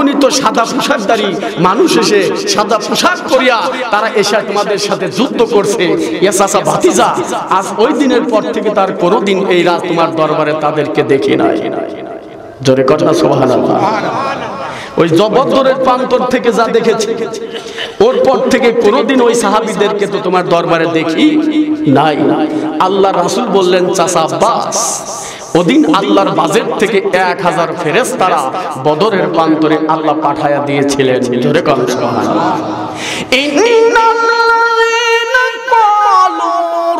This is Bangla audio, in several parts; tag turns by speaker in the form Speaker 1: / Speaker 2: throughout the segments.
Speaker 1: তখনই তো সাদা পোশাকধারী মানুষ এসে সাদা পোশাক পরিয়া তারা এসে তোমাদের সাথে যুদ্ধ করছে। ইয়া চাচা ভাতিজা, আজ ওই দিনের পর থেকে তার কোনোদিন এই রাত তোমার দরবারে তাদেরকে দেখি নাই। জোরে কথা সুবহানাল্লাহ। ওই বদরের প্রান্তর থেকে যা দেখেছি, ওর পর থেকে কোনোদিন ওই সাহাবীদেরকে তো তোমার দরবারে দেখি নাই। আল্লাহ রাসূল বললেন, চাচা আব্বাস, ওদিন আল্লাহর বাজেট থেকে 1000 ফেরেশতারা বদরের প্রান্তরে আল্লাহ পাঠায়া দিয়েছিলেন। জোরে কথা সুবহানাল্লাহ। ইন্নাল্লাযীনা ক্বালু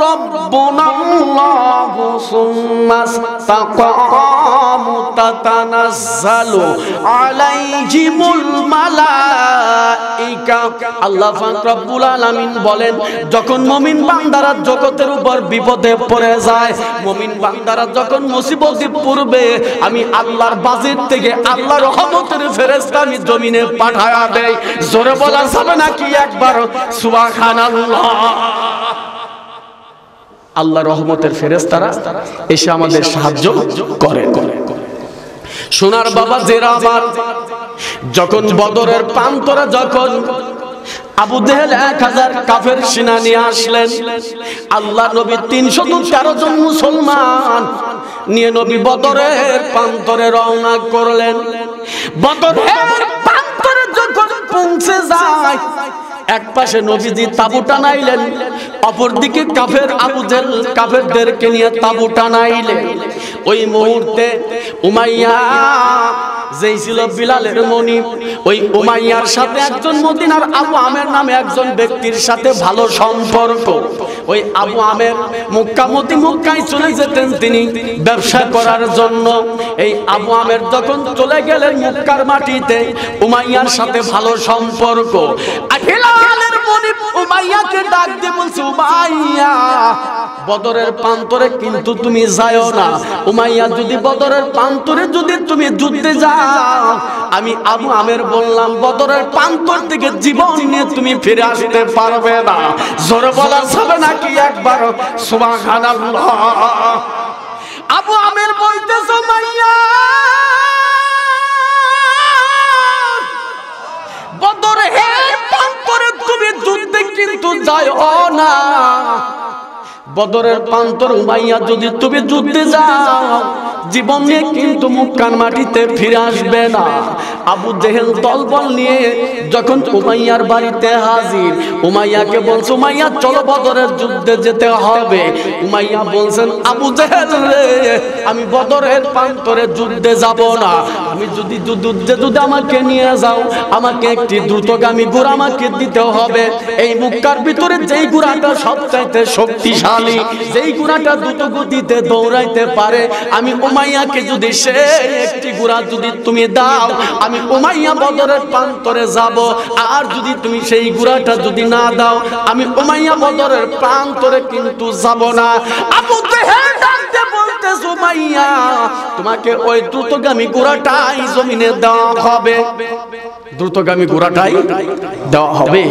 Speaker 1: রাব্বুনাল্লাহু সুম্মা ইসতাকামু তাতানাজ্জালু আলাইহিমুল মালাইকা। আল্লাহ পাক রব্বুল আলামিন বলেন, যখন মুমিন বান্দারা জগতের উপর বিপদে পড়ে যায়, মুমিন বান্দারা যখন মুসিবতে পড়বে, আমি আল্লাহর বাজেট থেকে আল্লাহর রহমতের ফেরেশতা আমি জমিনে পাঠায়া দেই। জোরে বলা যাবে নাকি একবার সুবহানাল্লাহ? আল্লাহ রহমতের ফেরেশতারা এসে আমাদের সাহায্য করে। সোনার বাবা জেরা আমার, যখন বদরের প্রান্তরে যখন আবু জেহেল 1000 কাফের সেনা নিয়ে আসলেন, আল্লাহ নবী 313 জন মুসলমান নিয়ে নবী বদরের প্রান্তরে রওনা করলেন। বদরের প্রান্তরে যখন পৌঁছে যায়, এক পাশে নবীজি তাবু টানাইলেন, অপর দিকে কাফের আবু জেহেল কাফেরদেরকে নিয়ে তাবু টানাইলেন। ওই মুহূর্তে উমাইয়া যেই ছিল বিলালের মনি, ওই উমাইয়ার সাথে একজন মদিনার আবু আমের নামে একজন ব্যক্তির সাথে ভালো সম্পর্ক। ওই আবু আমের মক্কায় চলে যেতেন তিনি ব্যবসা করার জন্য। এই আবু আমের যখন চলে গেলেন মক্কার মাটিতে, উমাইয়ার সাথে ভালো সম্পর্ক। বিলালের মনি উমাইয়াকে ডাক দিয়ে বলছে, উমাইয়া, বদরের প্রান্তরে কিন্তু তুমি যাও না। উমাইয়া, যদি বদরের প্রান্তরে যদি তুমি যুদ্ধে যাও, আমি আবু আমের বললাম বদরের প্রান্তর থেকে জীবন নিয়ে তুমি ফিরে আসতে পারবে না। জোরে বলা যাবে নাকি একবার সুবহানাল্লাহ? আবু আমের বলতেছে, উমাইয়া, বদরের প্রান্তরে তুমি যুদ্ধে কিন্তু যাও না। বদরের প্রান্তর উমাইয়া, যদি তুমি যুদ্ধে যাও, জীবন নিয়ে কিন্তু মক্কার মাটিতে ফিরে আসবে না। আবু জেহেল দলবল নিয়ে যখন উমাইয়ার বাড়িতে হাজির, উমাইয়াকে বলছে, উমাইয়া চলো বদরের যুদ্ধে যেতে হবে। উমাইয়া বলছেন, আবু জেহেল রে, আমি বদরের প্রান্তরে যুদ্ধে যাব না। আমি যদি যুদ্ধে আমাকে নিয়ে যাও, আমাকে একটি দ্রুতগামী ঘোড়া আমাকে দিতে হবে। এই মক্কার ভিতরে যেই ঘোড়াটা সবচাইতে শক্তিশালী, যেই ঘোড়াটা দ্রুত গতিতে দৌড়াইতে পারে, আমি উমাইয়াকে যদি সে একটি ঘোড়া যদি তুমি দাও, আমি উমাইয়া বদরের প্রান্তরে যাব। আর যদি তুমি সেই ঘোড়াটা যদি না দাও, আমি উমাইয়া বদরের প্রান্তরে কিন্তু যাব না। আবু জেহেল ডাকতে বলতেছে, উমাইয়া, তোমাকে ওই দ্রুতগামী ঘোড়াটাই জমিনে দেওয়া হবে, দ্রুতগামী ঘোড়াটাই দেওয়া হবে।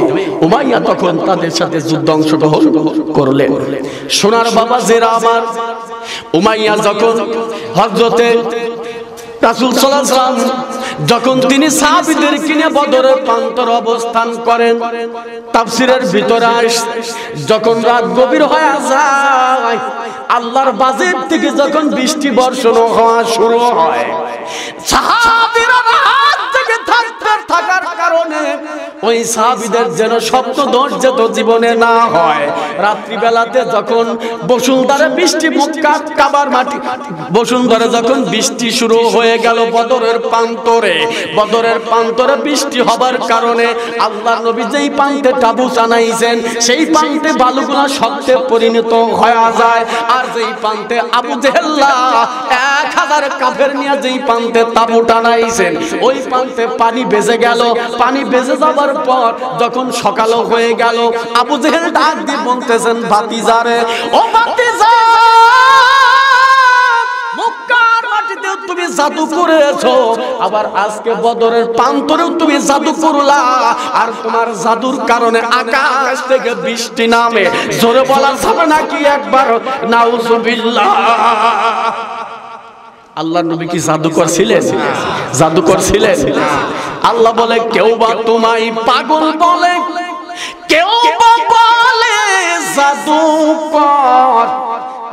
Speaker 1: উমাইয়া তখন তাদের সাথে যুদ্ধ অংশগ্রহণ করলেন। সোনার বাবা জেরা আমার, উমাইয়া যখন হযরতে রাসূল সাল্লাল্লাহু আলাইহি ওয়াসাল্লাম যখন তিনি সাহাবীদের কিনে বদরের প্রান্তর অবস্থান করেন, তাফসীরের ভিতরে আসে, যখন রাত গভীর হয়ে যায়, আল্লাহর বাজেট থেকে যখন বৃষ্টি বর্ষণ হওয়া শুরু হয়, সাহাবীরা রাত থেকে থাকার কারণে ওই সাহাবীদের যেন স্বপ্ন দোষ যেত জীবনে না হয়। রাত্রি বেলাতে যখন বসুন্ধরা বৃষ্টি, মক্কা কাবার মাটি বসুন্ধরা যখন বৃষ্টি শুরু হয়ে গেল বদরের প্রান্তরে বৃষ্টি হবার কারণে আল্লাহর নবী যেই প্রান্তে তাবু টানাইছেন, সেই প্রান্তে বালুগুলা শক্তে পরিণত হয়ে যায়। আর যেই প্রান্তে আবু জেহেল 1000 কাফের নিয়ে যেই প্রান্তে তাবু টানাইছেন, ওই প্রান্তে পানি বেজে গেল। পানি বেজে যাবার পর যখন সকাল হয়ে গেল, আবু জেহেল ডাক দিয়ে বলতেছেন, ভাতিজারে, ও ভাতিজা, মক্কার মাটিতে তুমি জাদু করেছো, আবার আজকে বদরের প্রান্তরেও তুমি জাদু করলা, আর তোমার জাদুর কারণে আকাশ থেকে বৃষ্টি নামে। জোরে বলা যাবে নাকি একবার নাউজুবিল্লাহ? আল্লাহর নবী কি জাদুকর ছিলেন? জাদুকর ছিলেন? আল্লাহ বলে কেউ বা তোমায় পাগল বলে, কেউ বা বলে জাদুকর।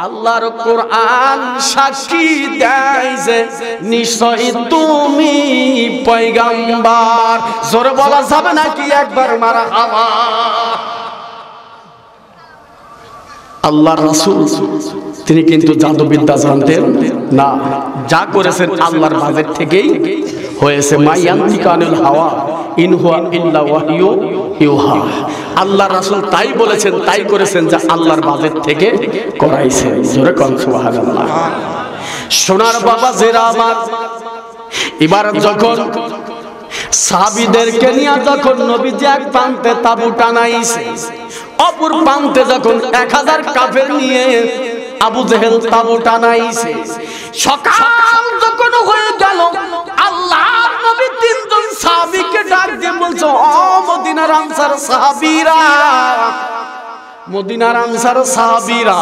Speaker 1: আল্লাহর কোরআন সাক্ষী দেয় যে নিশ্চয় তুমি পয়গম্বর। জোরে বলা যাবে নাকি একবার মারহাবা? আল্লাহর রাসূল তিনি কিন্তু জাদুবিদ্যা জানতেন না। যা করেছেন আল্লাহর বাজেট থেকেই হয়েছে। মায়ান্তিকা আনিল হাওয়া ইন হুয়া ইল্লা ওয়াহয়ু ইউহা। আল্লাহর রাসূল তাই বলেছেন, তাই করেছেন, যা আল্লাহর বাজেট থেকে করাইছেন। জোরে কোন সুবহানাল্লাহ। সোনার বাবা জেরা আমার, এবার যখন সাহাবীদেরকে নিয়ে যখন নবীজি এক প্রান্তে তাবু টানাইছে, অপর প্রান্তে যখন 1000 কাফের নিয়ে আবু জেহেল তাবু টানাইছে, সকাল যখন হয়ে গেল, আল্লাহর নবী 3 জন সাহাবীকে ডাক দিয়ে বলছে, ও মদিনার আনসার সাহাবীরা, মদিনার আনসার সাহাবীরা,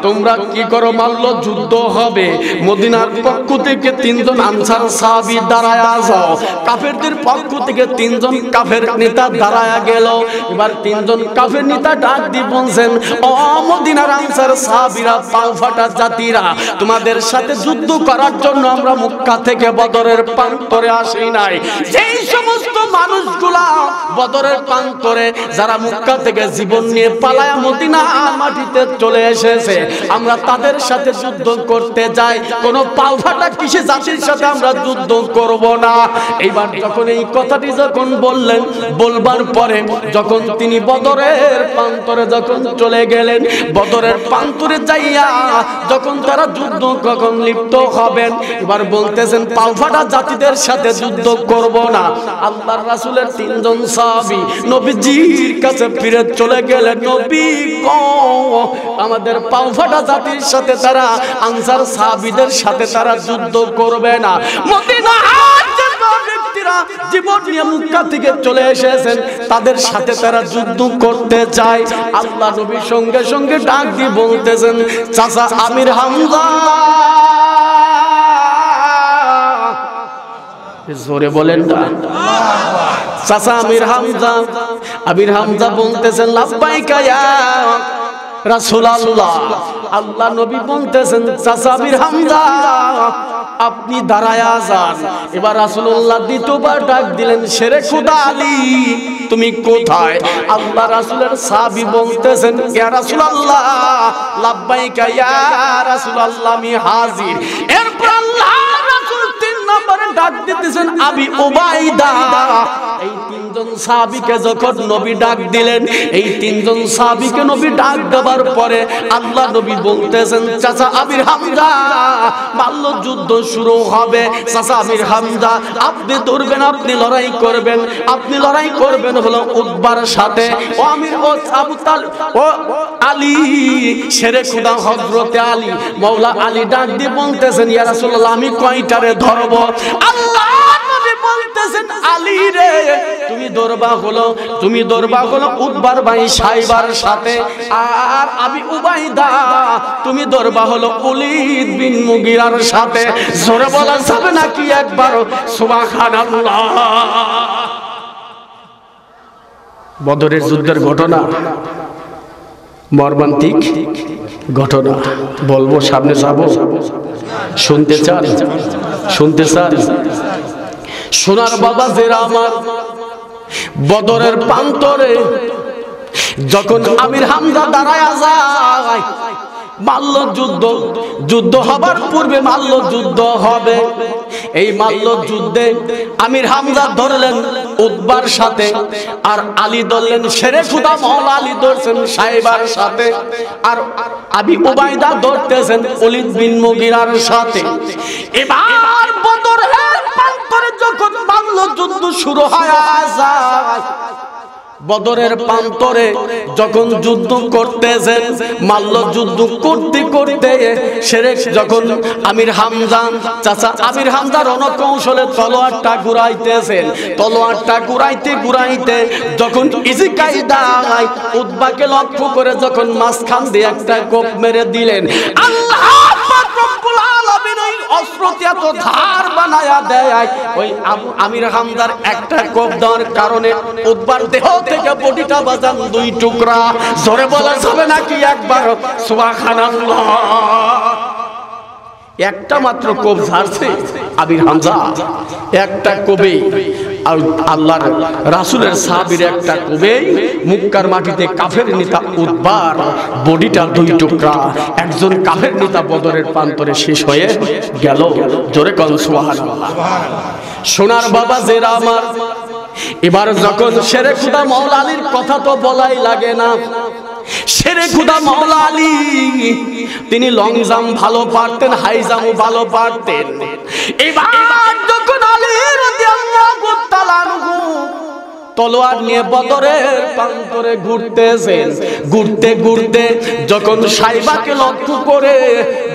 Speaker 1: তোমরা কি করো? মাল্য যুদ্ধ হবে। মদিনার পক্ষ থেকে 3 জন আনসার সাহাবী দাঁড়ায় যাও। কাফেরদের পক্ষ থেকে 3 জন কাফের নেতা দাঁড়ায় গেল। এবার 3 জন কাফের নেতা ডাক দিয়ে বলছেন, ও মদিনার আনসার সাহাবীরা, পাও ফাটা জাতিরা, তোমাদের সাথে যুদ্ধ করার জন্য আমরা মক্কা থেকে বদরের প্রান্তরে আসি নাই। যেই সমস্ত মানুষগুলা বদরের প্রান্তরে যারা মক্কা থেকে জীবন নিয়ে পালায় মদিনা মাটিতে চলে এসেছে, আমরা তাদের সাথে যুদ্ধ করতে যাই। কোন পাও ফাটা কিসে জাতির সাথে আমরা যুদ্ধ করব না। এইবার যখন এই কথাটি যখন বললেন, বলবার পরে যখন তিনি বদরের প্রান্তরে যখন চলে গেলেন, বদরের প্রান্তরে যাইয়া যখন তারা যুদ্ধ কখন লিপ্ত হবেন, এবার বলতেছেন পাও ফাটা জাতিদের সাথে যুদ্ধ করব না। আল্লাহর রাসূলের 3 জন সাহাবী নবীজির কাছে ফিরে চলে গেলেন, নবী আমাদের পাও ফাটা জাতির সাথে তারা আনসার সাহাবীদের সাথে তারা যুদ্ধ করবে না। মদিনার ব্যক্তিরা জীবন নিয়ে মক্কা থেকে চলে এসেছেন, তাদের সাথে তারা যুদ্ধ করতে চায়। আল্লাহ নবী সঙ্গে সঙ্গে ডাক দিয়ে বলতেছেন, চাচা আমির হামজা, জোরে বলেন না, চাচা আমির হামজা। আমির হামজা বলতেছেন, লাব্বাইকা ইয়া রাসূলুল্লাহ। আল্লাহ নবী বলতেছেন, চাচা আমির হামজা, আপনি দাঁড়ায় যান। এবার রাসূলুল্লাহ দ্বিতীয়বার ডাক দিলেন, শেরে খুদা আলী, তুমি কোথায়? আল্লাহ রাসূলের সাহাবী বলতেছেন, ইয়া রাসূলুল্লাহ, লাব্বাইকা ইয়া রাসূলুল্লাহ, আমি হাজির। এরপর আল্লাহ রাসূল 3 নম্বরে ডাক দিতেছেন, আবি উবাইদা। এই 3 জন সাহাবীকে যখন নবী ডাক দিলেন, এই 3 জন সাহাবীকে নবী ডাক দেওয়ার পরে আল্লাহ নবী বলতেছেন, চাচা আমির হামজা, মাল্য যুদ্ধ শুরু হবে। চাচা আমির হামজা, আপনি ধরবেন, আপনি লড়াই করবেন, আপনি লড়াই করবেন হলো উতবার সাথে। ও আমির, ও আবু তালেব, ও আলী, শেরে খুদা হযরতে আলী, মাওলা আলী ডাক দিয়ে বলতেছেন, ইয়া রাসূলুল্লাহ, আমি কয়টারে ধরব? আল্লাহ নবী বলতেছেন, আলী রে, তুমি দরবা হলো উতবার ভাই সাইবার সাথে, আর আবি উবাইদা, তুমি দরবা হলো ওলীদ বিন মুগীরার সাথে। জোরে বলা যাবে নাকি একবার সুবহানাল্লাহ? বদরের যুদ্ধের ঘটনা মর্মান্তিক ঘটনা, বলবো, সামনে যাব, শুনতে চান? শুনতে চান? সোনার বাবা জেরা আমার, বদরের প্রান্তরে যখন আমির হামজা দাঁড়ায় যায়, মাল্য যুদ্ধ হবার পূর্বে মাল্য যুদ্ধ হবে। এই মাল্য যুদ্ধে আমির হামজা ধরলেন উতবার সাথে, আর আলী ধরলেন শেরে খুদা মাওলা আলী ধরছেন সাইবার সাথে, আর আবি উবাইদা ধরতেছেন ওলীদ বিন মুগীরার সাথে। এবার বদরের প্রান্তরে যখন মাল্য যুদ্ধ শুরু হয়ে যায়, বদরের প্রান্তরে যখন যুদ্ধ করতেছেন, মাল্য যুদ্ধ করতে করতে শেরেক যখন আমির হামজা, চাচা আমির হামজা রণকৌশলে তলোয়ারটা ঘুরাইতেছেন, তলোয়ারটা ঘুরাইতে যখন ইজি কায়দায় উতবাকে লক্ষ্য করে যখন মাঝখান দিয়ে একটা কোপ মেরে দিলেন, আল্লাহ পাক রব্বুল আলামিন এই অস্ত্র প্রতি এত ধার বানায়া দেয়, ওই আবু আমির হামজার একটা কোপ দেওয়ার কারণে উদ্বার দেহ থেকে বডিটা বাজান দুই টুকরা। জোরে বলা যাবে নাকি একবার সুবহানাল্লাহ? একটা মাত্র কোপ ঝাড়ছে আমির হামজা, একটা কোবে আল্লাহর রাসূলের সাহাবীর একটা কোবে মক্কার মাটিতে কাফের নেতা উদ্বার বডিটা দুই টুকরা। একজন কাফের নেতা বদরের প্রান্তরে শেষ হয়ে গেল। জোরে কোন সুবহানাল্লাহ। সোনার বাবা জেরা আমার, এবার যখন শেরে খুদা মাওলা আলীর কথা তো বলাই লাগে না। শেরে খুদা মাওলা আলী তিনি লং জাম্প ভালো পারতেন, হাই জাম্প ভালো পারতেন। এবার যখন আলী রাদিয়াল্লাহু তাআলা আনহু তলোয়ার নিয়ে বদরের প্রান্তরে ঘুরতেছেন, ঘুরতে ঘুরতে যখন সাইবাকে লক্ষ্য করে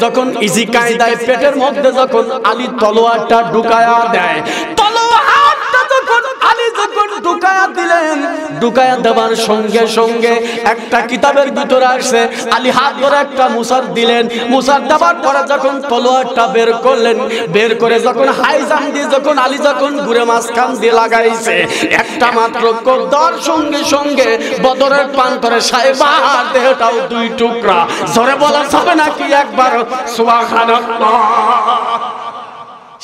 Speaker 1: যখন ইজি কায়দায় পেটের মধ্যে যখন আলী তলোয়ারটা ঢুকায়া দেয়, তলোয়ারটা যখন আলী যখন ঢুকায়া দিলেন, ঢুকায়া দেওয়ার সঙ্গে সঙ্গে একটা কিতাবের ভিতরে আসছে আলী হাত ধরে একটা মুসার দিলেন। মুসার দেওয়ার পরে যখন তলোয়ারটা বের করলেন, বের করে যখন হাই জাম্প দিয়ে যখন আলী যখন ঘুরে মাঝখান দিয়ে লাগাইছে, একটা মাত্র কোপ দেওয়ার সঙ্গে সঙ্গে বদরের প্রান্তরে সাহেবার দেহটাও দুই টুকরা। জোরে বলা যাবে নাকি একবার সুবহানাল্লাহ?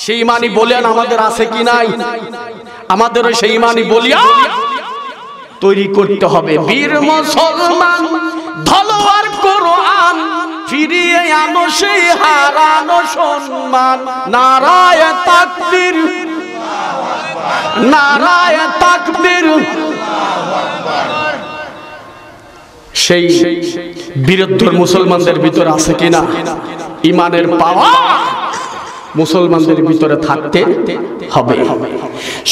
Speaker 1: সেই ইমানি বলেন আমাদের আছে কি নাই? আমাদের সেই ইমানি বলিয়া তৈরি করতে হবে। বীর মুসলমান ধলোয়ার কোরআন ফিরিয়ে আনো সেই হারানো সম্মান। নারায়ে তাকবীর, নারায়ে তাকবীর। সেই বীরত্বর মুসলমানদের ভিতরে আছে কিনা? ইমানের পাওয়া মুসলমানদের ভিতরে থাকতে হবে।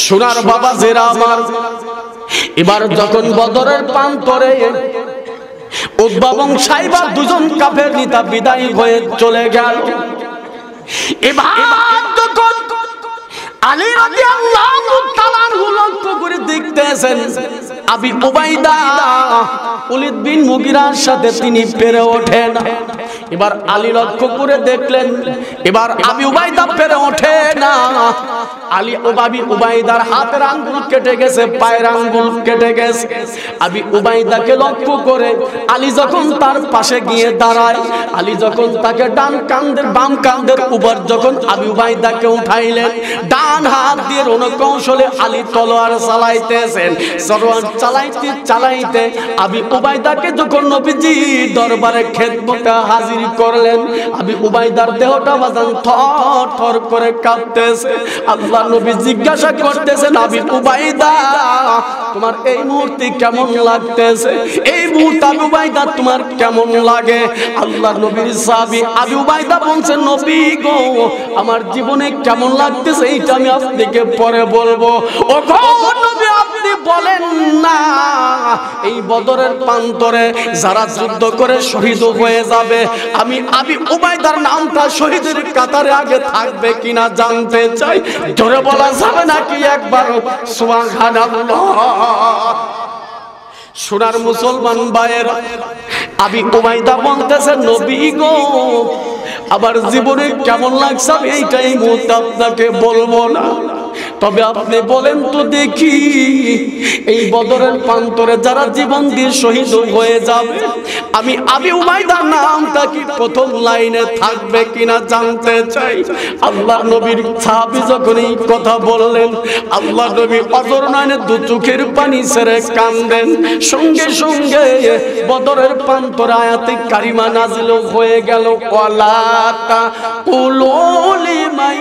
Speaker 1: সোনার বাবা জেরা আমার, এবার যখন বদরের প্রান্তরে উতবা এবং সাইবা দুজন কাফের নেতা বিদায় হয়ে চলে গেল, এবার যখন আলী রাদিয়াল্লাহু তাআলা লক্ষ্য করে দেখতেছেন আবি উবাইদা ওলীদ বিন মুগিরার সাথে তিনি পেরে ওঠেন। এবার আলী লক্ষ্য করে দেখলেন এবার আবি উবাইদা পেরে ওঠে না। আলী আবি উবাইদার হাতের আঙ্গুল কেটে গেছে, পায়ের আঙ্গুল কেটে গেছে। আবি উবাইদাকে লক্ষ্য করে আলী যখন তার পাশে গিয়ে দাঁড়ায়, আলী যখন তাকে ডান কাঁধের বাম কাঁধের উপর যখন আবি উবাইদাকে উঠাইলেন, ডান হাত দিয়ে রণকৌশলে আলী তলোয়ার চালাইতেছেন। তলোয়ার চালাইতে চালাইতে আবি উবাইদাকে যখন নবীজি দরবারে খেদমতে হাজির করলেন, আবি উবাইদার দেহটা বাজান থর থর করে কাঁপতেছে। আল্লাহ নবী জিজ্ঞাসা করতেছেন, আবি উবাইদা তোমার এই মুহূর্তে কেমন লাগতেছে? এই মুহূর্তে আবি উবাইদা তোমার কেমন লাগে? আল্লাহ নবীর সাহাবী আবি উবাইদা বলছেন, নবী গো আমার জীবনে কেমন লাগতেছে এইটা আমি আপনাকে পরে বলবো। ও গো নবী আপনি বলেন না, এই বদরের প্রান্তরে যারা যুদ্ধ করে শহীদ হয়ে যাবে, আমি আবি উবাইদার নামটা শহীদের কাতারে আগে থাকবে কিনা জানতে চাই। জোরে বলা যাবে নাকি একবার সুবহানাল্লাহ? সোনার মুসলমান ভাইয়েরা, আবি উবাইদা বলতেছে, নবী গো আবার জীবনে কেমন লাগছে আমি এইটাই মুহূর্তে আপনাকে বলবো না, তবে আপনি বলেন তো দেখি এই বদরের প্রান্তরে যারা জীবন দিয়ে শহীদ হয়ে যাবে, আমি আবি উবাইদার নামটা কি প্রথম লাইনে থাকবে কিনা জানতে চাই। আল্লাহ নবীর সাহাবী যখন এই কথা বললেন, আল্লাহ নবী অজর নয়নে দু চোখের পানি ছেড়ে কাঁদেন। সঙ্গে সঙ্গে বদরের প্রান্তরে আয়াতে কারিমা নাজিল হয়ে গেল, ওয়ালা তাকুলু লিমান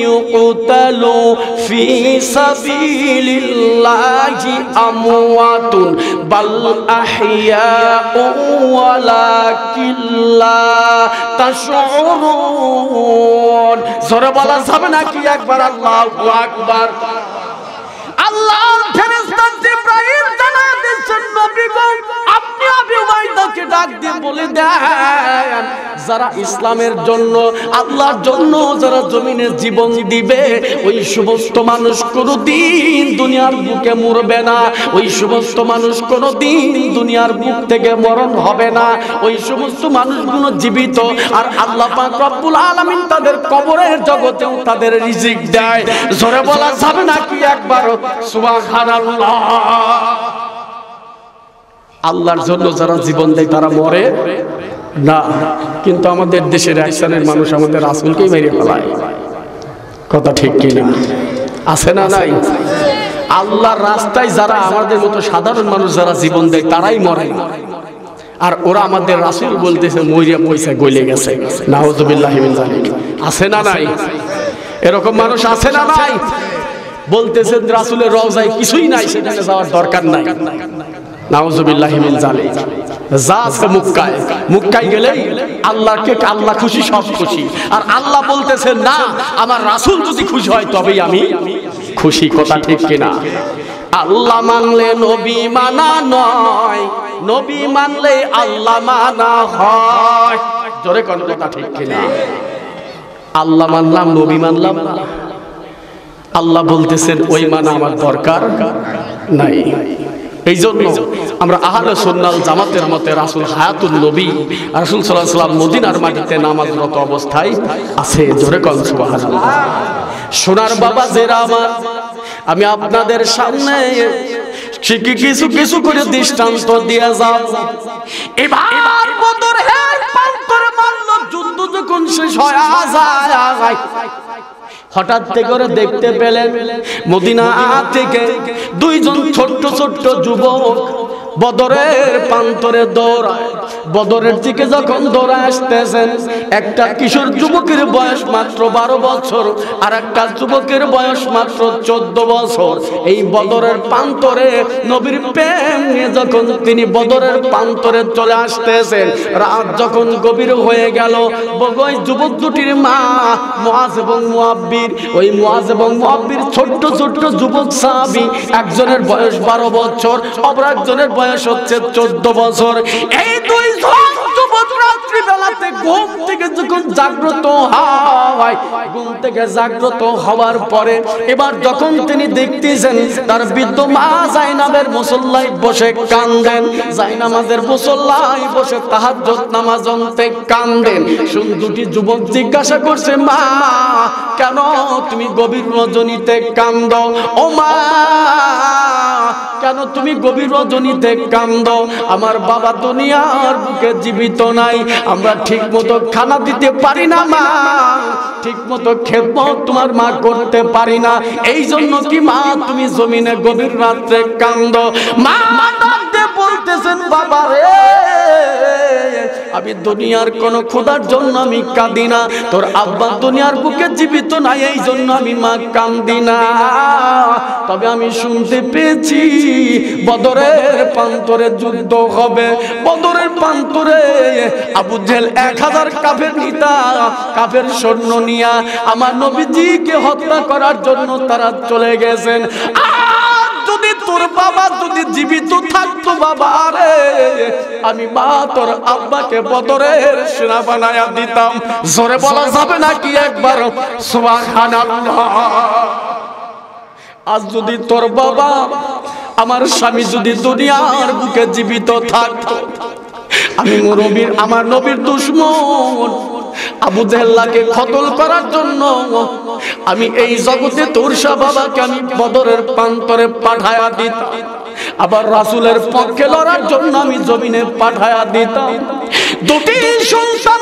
Speaker 1: ইউকতালু ফি সাবিলিল্লাহি আমওয়াতুন বাল আহইয়াউ ওয়ালাকিন লা তাশউরুন। জোরে বলা যাবে নাকি একবার আল্লাহু আকবার? আল্লাহর ফেরেশতা জিবরাইল জানায় দিচ্ছেন, নবী গো আপনি আবি উবাইদাকে ডাক দিয়ে বলে দেন, যারা ইসলামের জন্য আল্লাহর জন্য যারা জমিনে জীবন দিবে ওই সমস্ত মানুষ কোনোদিন দুনিয়ার বুকে মরবে না, ওই সমস্ত মানুষ কোনোদিন দুনিয়ার বুক থেকে মরণ হবে না, ওই সমস্ত মানুষগুলো জীবিত। আর আল্লাহ পাক রব্বুল আলামিন তাদের কবরের জগতেও তাদের রিজিক দেয়। জোরে বলা যাবে নাকি একবার সুবহানাল্লাহ? আল্লাহর জন্য যারা জীবন দেয় তারা মরে না, কিন্তু আমাদের দেশের এক শ্রেণীর মানুষ আমাদের রাসূলকেই মেরে ফেলায়। কথা ঠিক কিনা? আছে না নাই? আল্লাহর রাস্তায় যারা আমাদের মতো সাধারণ মানুষ যারা জীবন দেয় তারাই মরে, আর ওরা আমাদের রাসূল বলতেছে মরিয়া পয়সা গলে গেছে। নাউযুবিল্লাহি মিন যালিক। আছে না নাই? এরকম মানুষ আছে না নাই? বলতেছেন রাসূলের রওজায় কিছুই নাই, সেখানে যাওয়ার দরকার নাই। নাউযুবিল্লাহি মিন যালিক। যাচ্ছে মক্কায়, মক্কায় গেলেই আল্লাহকে আল্লাহ খুশি, সব খুশি। আর আল্লাহ বলতেছেন না, আমার রাসূল যদি খুশি হয় তবেই আমি খুশি। কথা ঠিক কিনা? আল্লাহ মানলে নবী মানা নয়, নবী মানলে আল্লাহ মানা হয়। জোরে কোন কথা ঠিক কিনা? আল্লাহ মানলাম নবী মানলাম না। আল্লাহ বলতেছেন ওই মানা আমার দরকার নাই। এই জন্য আমরা আহলে সুন্নাত জামাতের মতে রাসূল হায়াতুন নবী, রাসূল সাল্লাল্লাহু আলাইহি ওয়াসাল্লাম মদিনার মাটিতে নামাজরত অবস্থায় আছে। জোরে কোন সুবহানাল্লাহ। সোনার বাবা জেরা আমার, আমি আপনাদের সামনে কিছু কিছু করে দৃষ্টান্ত দিয়ে যাব। এবার বদরের প্রান্তরে মানব যুদ্ধ যখন শেষ হয়ে যায়, হঠাৎ করে দেখতে পেলেন মদিনা থেকে দুইজন ছোট্ট ছোট্ট যুবক বদরের প্রান্তরে দৌড়ায়। বদরের দিকে যখন দৌড়ায় আসতেছেন, একটা কিশোর যুবকের বয়স মাত্র 12 বছর, আর একটা যুবকের বয়স মাত্র 14 বছর। এই বদরের প্রান্তরে নবীর প্রেম নিয়ে যখন তিনি বদরের প্রান্তরে চলে আসতেছেন, রাত যখন গভীর হয়ে গেল, ওই যুবক দুটির মা মুআজ এবং মুআব্বির, ওই মুআজ এবং মুআব্বির ছোট্ট ছোট্ট যুবক সাহাবী, একজনের বয়স 12 বছর, অপর একজনের বয়স হচ্ছে 14 বছর। এই দুই যুবক রাত্রি বেলাতে ঘুম থেকে যখন জাগ্রত হয়, ঘুম থেকে জাগ্রত হওয়ার পরে এবার যখন তিনি দেখতেছেন তার বৃদ্ধ মা জাইনাবের মুসল্লায় বসে কাঁদেন, জাইনামাজের মুসল্লায় বসে তাহাজ্জুদ নামাজ পড়তে কাঁদেন। দুটি যুবক জিজ্ঞাসা করছে, মা কেন তুমি গভীর রজনীতে কাঁদো? ও মা কেন তুমি গভীর রজনীতে কাঁদো? আমার বাবা দুনিয়ার বুকে জীবিত নাই, আমরা ঠিক মতো খানা দিতে পারি না মা, ঠিক মতো খেদমত তোমার মা করতে পারি না, এই জন্য কি মা তুমি জমিনে গভীর রাত্রে কাঁদো? মা বলতেছেন, বাবা রে আমি দুনিয়ার কোন খোদার জন্য আমি কাঁদি না, তোর আব্বা দুনিয়ার বুকে জীবিত নাই, এই জন্য আমি মা কাঁদি না। তবে আমি শুনতে পেয়েছি বদরের প্রান্তরে যুদ্ধ হবে, বদরের প্রান্তরে আবু জেহেল 1000 কাফের নেতা, কাফের সৈন্য নিয়া আমার নবীজিকে হত্যা করার জন্য তারা চলে গেছেন। যদি তোর বাবা যদি জীবিত থাকতো, বাবা রে আমি মা তোর আব্বাকে বদরের সেনা বানায়া দিতাম। জোরে বলা যাবে নাকি একবার সুবহানাল্লাহ? আজ যদি তোর বাবা আমার স্বামী যদি দুনিয়ার বুকে জীবিত থাকতো, আমি আমার নবীর দুশমন আবু জেহেলকে কতল করার জন্য আমি এই জগতে তোর বাবাকে আমি বদরের প্রান্তরে পাঠায়া দিতাম, আবার রাসূলের পক্ষে লড়ার জন্য আমি জমিনে পাঠায়া দিতাম। দুটি সন্তান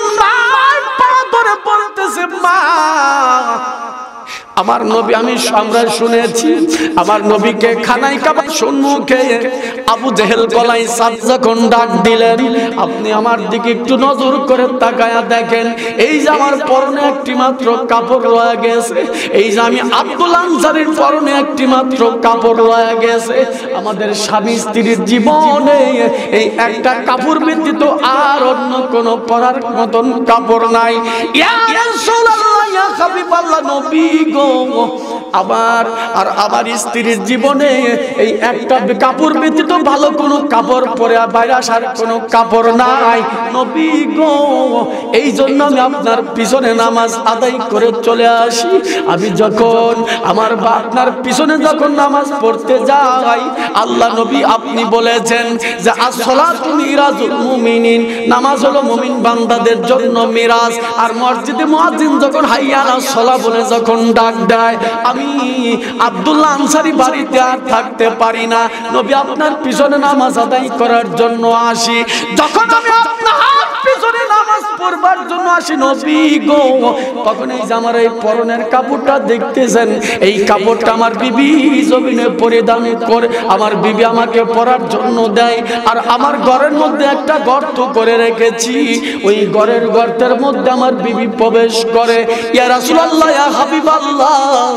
Speaker 1: ধরে বলতেছে, মা আমার নবী আমরা শুনেছি আমার নবীকে খানায় কাবার সম্মুখে আবু জেহেল গলায় সাপ যখন ডাক দিলেন, আপনি আমার দিকে একটু নজর করে তাকায়া দেখেন, এই যে আমার পরনে একটি মাত্র কাপড় রয়ে গেছে, এই যে আমি আব্দুল আনসারীর পরনে একটি মাত্র কাপড় রয়ে গেছে। আমাদের স্বামী স্ত্রীর জীবনে এই একটা কাপড় ব্যতীত আর অন্য কোন পরার মতন কাপড় নাই। ইয়া রাসূলুল্লাহ, ইয়া হাবিবাল্লাহ, নবী গো গো আমার আর আমার স্ত্রীর জীবনে এই একটা কাপড় ব্যতীত ভালো কোনো কাপড় পরে বাইরে আসার কোনো কাপড় নাই নবী গো, এই জন্য আমি আপনার পিছনে নামাজ আদায় করে চলে আসি। আমি যখন আমার আপনার পিছনে যখন নামাজ পড়তে যাই, আল্লাহ নবী আপনি বলেছেন যে আসসালাতু মিরাজুল মুমিনিন, নামাজ হলো মুমিন বান্দাদের জন্য মিরাজ। আর মসজিদে মুয়াজ্জিন যখন হাইয়া আলাস সালাহ বলে যখন ডাক দেয়, আমি আব্দুল্লাহ আনসারী বাড়িতে আর থাকতে পারি না, নবী আপনার পিছনে নামাজ আদায় করার জন্য আসি। যখন আমি আপনার পিছনে নামাজ পড়বার জন্য আসি নবী গো, তখন এই যে আমার এই পরনের কাপড়টা দেখতেছেন, এই কাপড়টা আমার বিবি জমিনে পরিধান করে আমার বিবি আমাকে পরার জন্য দেয়। আর আমার ঘরের মধ্যে একটা গর্ত করে রেখেছি, ওই ঘরের গর্তের মধ্যে আমার বিবি প্রবেশ করে। ইয়া রাসূলুল্লাহ, ইয়া হাবিবাল্লাহ,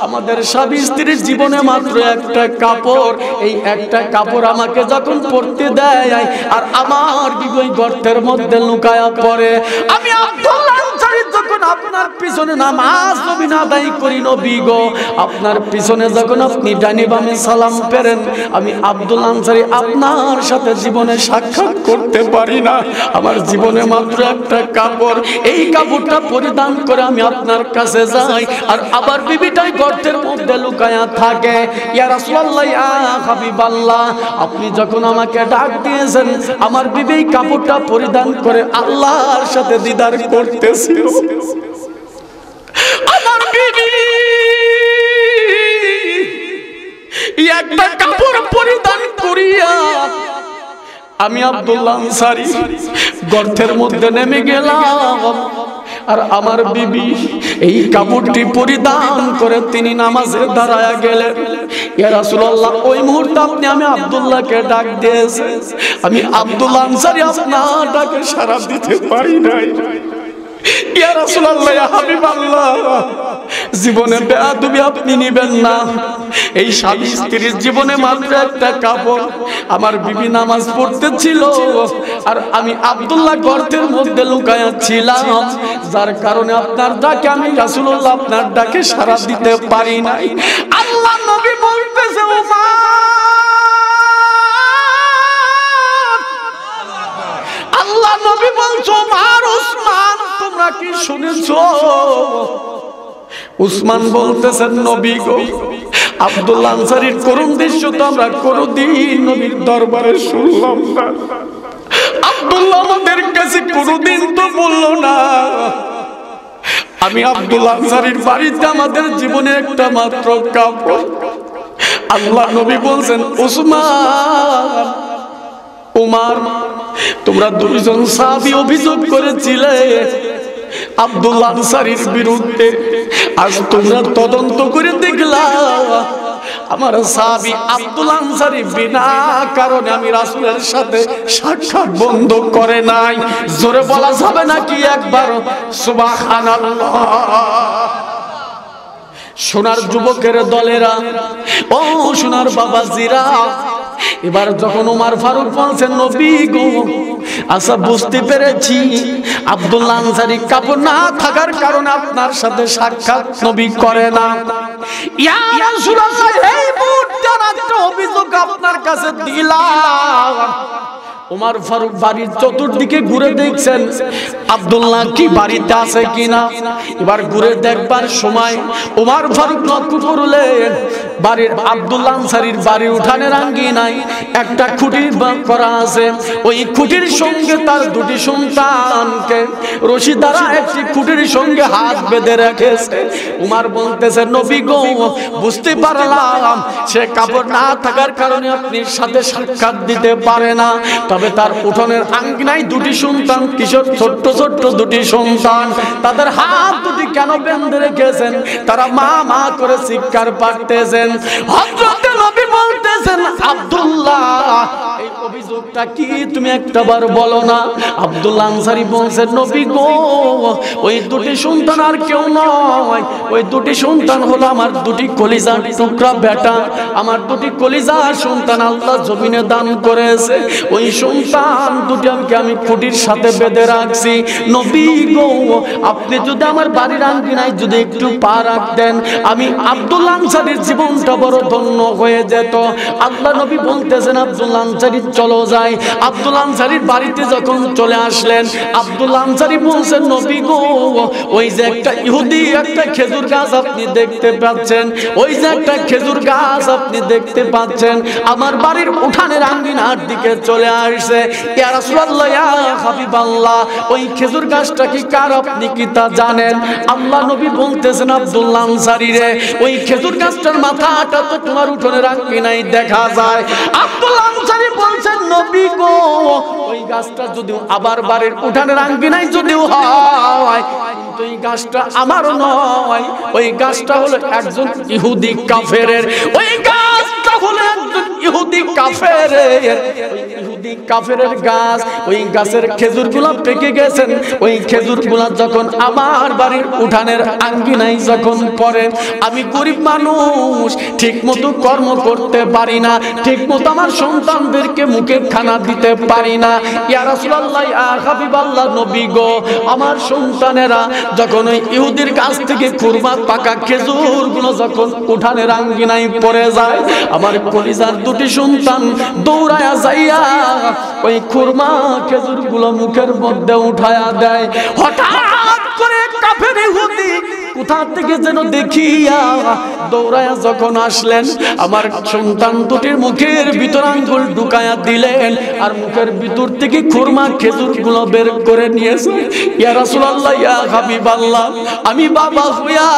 Speaker 1: আমাদের স্বামী স্ত্রীর জীবনে মাত্র একটা কাপড়, এই একটা কাপড় আমাকে যখন পরতে দেয় আর আমার বিবি ওই গর্তের মধ্যে লুকায়া পড়ে, আমি আব্দুল্লাহ আনসারী যখন আপনার পিছনে নামাজ নবী আদায় করি নবী গো, আপনার পিছনে যখন আপনি ডানে বামে সালাম ফেরেন, আমি আব্দুল্লাহ আনসারী আপনার সাথে জীবনে সাক্ষাৎ করতে পারি না। আমার জীবনে মাত্র একটা কাপড়, এই কাপড়টা পরিধান করে আমি আপনার কাছে যাই আর আবার বিবিটাই গর্তের মধ্যে লুকায়া থাকে। ইয়া রাসূলুল্লাহ, ইয়া হাবিবাল্লাহ, আপনি যখন আমাকে ডাক দিয়েছেন, আমার বিবি কাপড়টা পরিধান করে আল্লাহর সাথে দিদার করতেছিল। আমার বিবি একটা কাপড় পরিধান করিয়া আমি আব্দুল্লাহ আনসারী গর্তের মধ্যে নেমে গেলাম। আর আমার বিবি এই কাপড়টি পরিধান করে তিনি নামাজে দাঁড়ায়া গেলেন। ইয়া রাসূলুল্লাহ, ওই মুহূর্তে আপনি আমি আব্দুল্লাহকে ডাক দিয়েছেন, আমি আব্দুল্লাহ আনসারী আপনার ডাকে সাড়া দিতে পারি নাই। ইয়া রাসূলুল্লাহ, ইয়া হাবিবাল্লাহ, জীবনে বেয়াদবি আপনি নিবেন না। এই স্বামী স্ত্রীর জীবনে মাত্র একটা কাপড়, আমার বিবি নামাজ পড়তেছিল আর আমি আব্দুল্লাহ গর্তের মধ্যে লুকায়া ছিলাম, যার কারণে আপনার ডাকে আমি রাসূলুল্লাহ আপনার ডাকে সাড়া দিতে পারি নাই। আল্লাহ নবী বলতেছে, আল্লাহ নবী বলছো ওমর, উসমান, তোমরা কি শুনেছো? উসমান বলতেছেন, নবী গো, আব্দুল্লাহ আনসারীর করুণ দৃশ্য তো আমরা কোনদিন নবীর দরবারে শুনলাম না। আব্দুল্লাহ আমাদের কাছে কোনদিন তো বললো না। আমি আব্দুল্লাহ আনসারীর বাড়িতে আমাদের জীবনে একটা মাত্র কাপড়। আল্লাহ নবী বলছেন, উসমান, উমর, তোমরা দুইজন সাহাবী অভিযোগ করেছিলে আব্দুল্লাহ আনসারীর বিরুদ্ধে, আজ তোমরা তদন্ত করে দেখলা আমার সাহাবী আব্দুল্লাহ আনসারী বিনা কারণে আমি রাসূলের সাথে সাক্ষাৎ বন্ধ করে নাই। জোরে বলা যাবে নাকি একবার সুবহানাল্লাহ? সোনার যুবকের দলেরা, ও সোনার বাবাজিরা, এবার যখন ওমর ফারুক বলছেন, নবী গো, আচ্ছা বুঝতে পেরেছি আব্দুল্লাহ আনসারী কাপড় না থাকার কারণে আপনার সাথে সাক্ষাৎ নবী করে না। ইয়া রাসূলুল্লাহ, এই মুহূর্তে একটা অভিযোগ আপনার কাছে দিলাম। ওমর ফারুক বাড়ির চতুর্দিকে ঘুরে দেখছেন আব্দুল্লাহ কি বাড়িতে আছে কিনা। এবার ঘুরে দেখবার সময় ওমর ফারুক লক্ষ্য করলেন বাড়ির আব্দুল্লাহ আনসারীর বাড়ির উঠানের আঙ্গিনায় একটা খুঁটি করা আছে। ওই খুঁটির সঙ্গে তার দুটি সন্তানকে রশি দ্বারা একটি খুঁটির সঙ্গে হাত বেঁধে রেখেছে। ওমর বলতেছে, নবী গো, বুঝতে পারলাম সে কাপড় না থাকার কারণে আপনি সাথে সাক্ষাৎ দিতে পারে না, তবে তার উঠোনের আঙ্গিনায় দুটি সন্তান, কিশোর ছোট্ট ছোট্ট দুটি সন্তান, তাদের হাত দুটি কেন বেঁধে রেখেছেন? তারা মা মা করে চিৎকার পাড়তেছেন। হযরত নবী বলতেছেন, আব্দুল্লাহ, এই অভিযোগ হিসাবটা কি তুমি একটাবার বলো না। আব্দুল্লাহ আনসারী বলছেন, নবী গো, ওই দুটি সন্তান আর কেউ নয়, ওই দুটি সন্তান হলো আমার দুটি কলিজার টুকরা বেটা, আমার দুটি কলিজার সন্তান আল্লাহ জমিনে দান করেছে। ওই সন্তান দুটি আমি খুঁটির সাথে বেঁধে রাখছি। নবী গো, আপনি যদি আমার বাড়ির আঙ্গিনায় যদি একটু পা রাখতেন, আমি আব্দুল্লাহ আনসারীর জীবনটা বড় ধন্য হয়ে যেত। আল্লাহ নবী বলতেছেন, আব্দুল্লাহ আনসারী চলো যাই। আব্দুল্লাহ আনসারীর বাড়িতে যখন চলে আসলেন, আব্দুল্লাহ আনসারী বলছেন, নবী গো, ওই যে একটা ইহুদি একটা খেজুর গাছ আপনি দেখতে পাচ্ছেন, ওই যে একটা খেজুর গাছ আপনি দেখতে পাচ্ছেন, আমার বাড়ির উঠানের আঙ্গিনার দিকে চলে আসছে। ইয়া রাসূলুল্লাহ, ইয়া হাবিবাল্লাহ, ওই খেজুর গাছটা কি কার আপনি কি তা জানেন? আল্লাহ নবী বলতেছেন, আব্দুল্লাহ আনসারী রে, ওই খেজুর গাছটার মাথাটা তো তোমার উঠোনের আঙ্গিনায় দেখা যায়। আব্দুল্লাহ আনসারী বলছেন, নবী গো, ওই গাছটা যদি আবার বাড়ির উঠানের আঙ্গিনায় যদিও হয়, কিন্তু এই গাছটা আমারও নয়, ওই গাছটা হলো একজন ইহুদি কাফেরের। ওই গাছটা হলো একজন ইহুদি কাফেরের, ওই ইহুদি কাফেরের গাছ। ওই গাছের খেজুরগুলো পেকে গেছেন, ওই খেজুরগুলো যখন আমার বাড়ির উঠানের আঙ্গিনায় যখন পড়ে, আমি গরিব মানুষ, ঠিক মতো কর্ম করতে পারি না, ঠিক মতো আমার সন্তানদেরকে মুখে খানা দিতে পারি না। ইয়া রাসূলুল্লাহ, ইয়া হাবিবাল্লাহ, নবী গো, আমার সন্তানেরা যখন ওই ইহুদির কাছ থেকে কুরবান পাকা খেজুরগুলো যখন উঠানের আঙ্গিনায় পড়ে যায়, আমার কলিজার দুটি সন্তান দৌড়ায়া যাইয়া ওই কুরমা খেজুরগুলো মুখের মধ্যে উঠায়া দেয়। হঠাৎ করে কাফের ইহুদি কোথা থেকে যেন দেখিয়া দৌড়ায়া যখন আসলেন, আমার সন্তান দুটির মুখের ভিতর আঙ্গুল ঢুকায়া দিলেন, আর মুখের ভিতর থেকে খুরমা খেজুরগুলো বের করে নিয়েছে। ইয়া রাসূলুল্লাহ, ইয়া হাবিবাল্লাহ, আমি বাবা হইয়া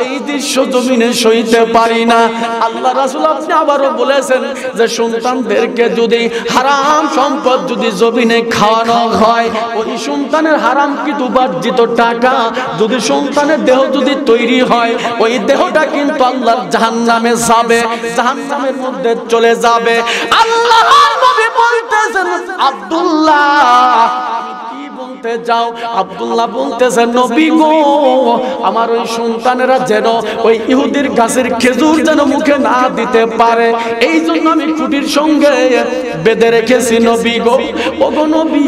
Speaker 1: এই দৃশ্য জমিনে সইতে পারি না। আল্লাহ রাসূল আপনি আবারও বলেছেন যে সন্তানদেরকে যদি হারাম সম্পদ যদি জমিনে খাওয়ানো হয়, ওই সন্তানের হারাম কিন্তু উপার্জিত টাকা যদি সন্তানের দেহ যদি তৈরি হয়, ওই দেহটা কিন্তু আল্লাহর জাহান্নামে যাবে, জাহান্নামের মধ্যে চলে যাবে। আল্লাহর নবী বলতেছেন, আব্দুল্লাহ বলতে যাও। আব্দুল্লাহ বলতেছেন, নবী গো, আমার ওই সন্তানেরা যেন ওই ইহুদির গাছের খেজুর যেন মুখে না দিতে পারে, এই জন্য আমি খুঁটির সঙ্গে বেঁধে রেখেছি। নবী গো, ওগো নবী,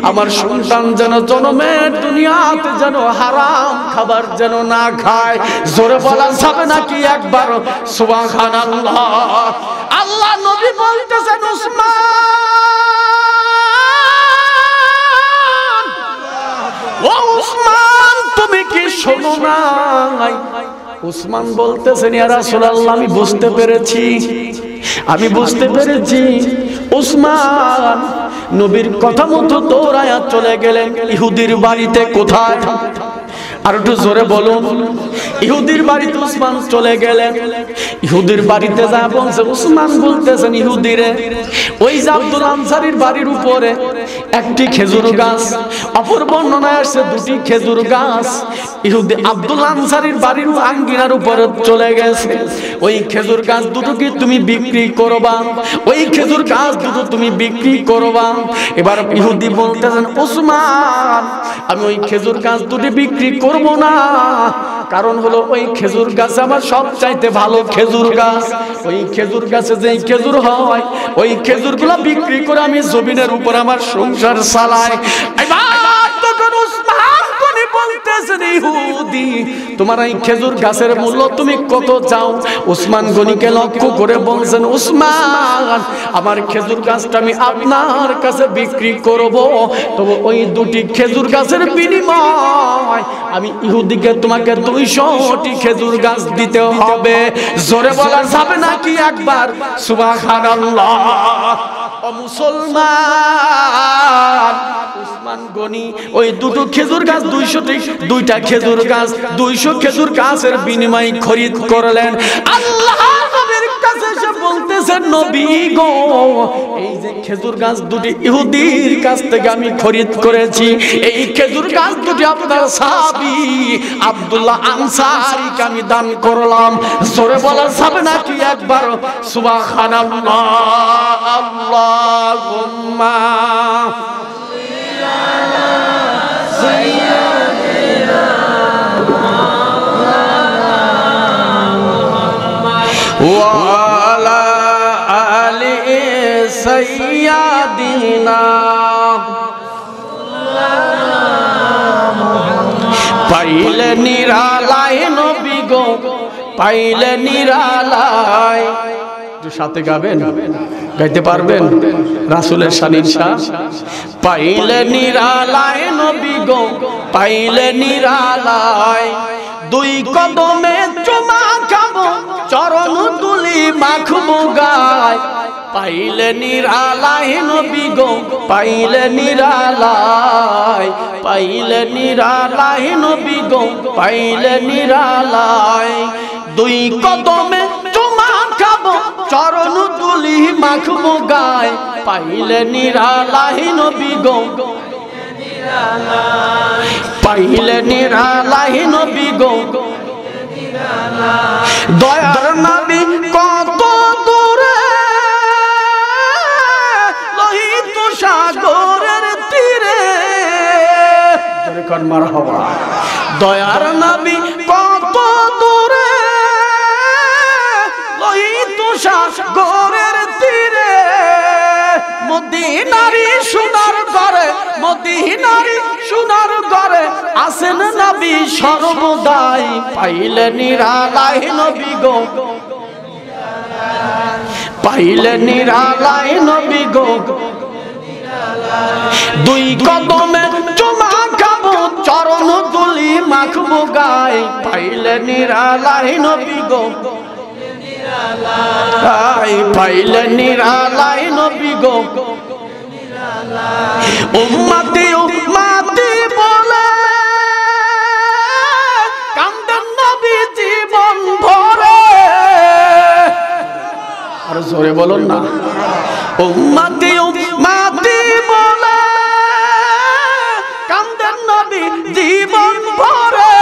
Speaker 1: আমার সন্তান যেন জন্মের দুনিয়াতে যেন হারাম খাবার যেন না খায়। জোরে বলা যাবে নাকি একবার সুবহানাল্লাহ? আল্লাহ নবী বলতেছেন, উসমান, তুমি কি শোনো নাই? উসমান বলতেছেন, ইয়া রাসূলুল্লাহ, আমি বুঝতে পেরেছি, আমি বুঝতে পেরেছি। উসমান নবীর কথা মতো দৌড়ায়া চলে গেলেন ইহুদির বাড়িতে। কোথায়? আর একটু জোরে বলুন। ইহুদির বাড়িতে উসমান চলে গেলেন। ইহুদির বাড়িতে যা বলছে, উসমান বলতেছেন, ইহুদিরে, ওই যে আব্দুল আনসারীর বাড়ির উপরে একটি খেজুর গাছ, অপর বর্ণনায় আসছে দুটি খেজুর গাছ। ইহুদি আব্দুল আনসারীর বাড়ির আঙ্গিনার উপরে চলে গেছে। ওই খেজুর গাছ দুটো কি তুমি বিক্রি করবা? ওই খেজুর গাছ দুটো তুমি বিক্রি করবা? এবার ইহুদি বলতেছেন, উসমান, আমি ওই খেজুর গাছ দুটি বিক্রি করব না, কারণ হলো ওই খেজুর গাছ আমার সব চাইতে ভালো খেজুর গাছ। ওই খেজুর গাছে যেই খেজুর হয়, ওই খেজুরগুলো বিক্রি করে আমি জমিনের উপর আমার সংসার চালাই। ইহুদি, তোমার এই খেজুর গাছের মূল্য তুমি কত চাও? উসমান গনিকে লক্ষ্য করে বলছেন, উসমান, আমার খেজুর গাছটা আমি আপনার কাছে বিক্রি করব, তবে ওই দুটি খেজুর গাছের বিনিময় আমি ইহুদিকে তোমাকে 200টি খেজুর গাছ দিতে হবে। জোরে বলা যাবে নাকি একবার সুবহানাল্লাহ? ও মুসলমান, উসমান গনি ওই দুটো খেজুর গাছ 200টা খেজুর গাছ 200 খেজুর গাছের বিনিময়ে খরিদ করলেন। আল্লাহর নবীর কাছে এসে বলতেছে, বলতেছে নবী গো, এই যে খেজুর গাছ দুটি ইহুদির কাছ থেকে আমি খরিদ করেছি, এই খেজুর গাছ দুটি আপনার সাহাবী আব্দুল্লাহ আনসারীকে আমি দান করলাম। জোরে বলা যাবে নাকি একবার সুবহানাল্লাহ? আল্লাহুম্মা ওয়ালা আলি সাইয়্যিদিনা পাইলে নিরালায় নবী গো, পাইলে নিরালায়। একটু সাথে গাবেন, গাইতে পারবেন? রাসূলের শান ইনশাআ। পাইলে নিরালায় নবী গো, পাইলে নিরালায়, দুই কদমে চুমা খাবো, চরণ তুলি মাখবো গায়। পাইলে নিরালায় নবী গো, পাইলে নিরালায়, পাইলে নিরালায় নবী গো, পাইলে নিরালায়, দুই কদমে চুমা খাবো, চরণ তুলি মাখবো গায়। পাইলে নিরালায় নবী গো, পাইলে নিরালায় নবী গো, দয়ার নবী কত দূরে, লোহিত সাগরের তীরে। মারহাবা। দয়ার নবী কত দূরে, লোহিত সাগরের তীরে, মদিনারি সোনার ঘরে, মদিনারি সোনার ঘরে আসেন নবী সর্বদাই। পাইলে নিরালায় নবী গো, পাইলে নিরালায় নবী গো, দুই কদমে চুমা খাবো, চরণ তুলি মাখবো গায়। পাইলে নিরালায় নবী গো, পাইলে নিরালায় নবী গো, উম্মতি উম্মতি বলে কান্দেন নবী জীবন ভরে। আর জোরে বলুন না, উম্মতি উম্মতি বলে কান্দেন নবী জীবন ভরে।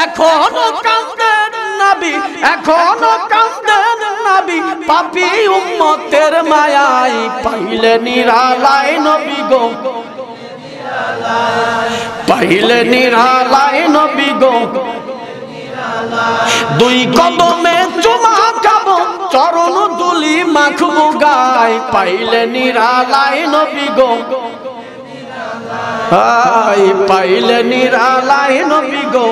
Speaker 1: এখনো কান্দেন নবী, এখনো কান্দেন নবী, পাপী উম্মতের মায়ায়। পাইলে নিরালায় নবী গো, পাইলে নিরালায় নবী গো, দুই কদমে চুমা খাবো, চরণ তুলি মাখবো গায়। পাইলে নিরালায় নবী গো, পাইলে নিরালায় নবী গো,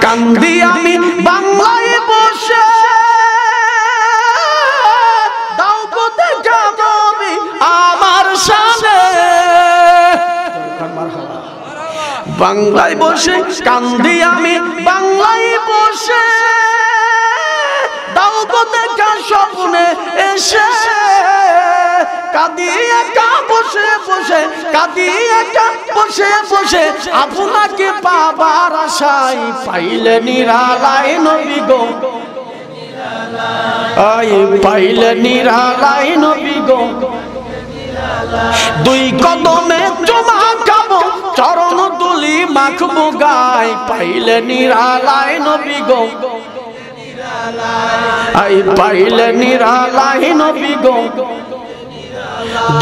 Speaker 1: কান্দি আমি বাংলায় বসে, দাও গো দেখা নবী আমার শানে। বাংলায় বসে কান্দি আমি, বাংলায় বসে, দাও গো দেখা স্বপ্নে এসে। কাঁদি একা বসে বসে, কাঁদি একা বসে বসে, আপনাকে পাবার আশায়। পাইলে নিরালায় নবী গো, পাইলে নিরালায় নবী গো, দুই কদমে চুমা খাবো, চরণ তুলি মাখবো গায়। পাইলে নিরালায় নবী গো, পাইলে নিরালায় নবী গো।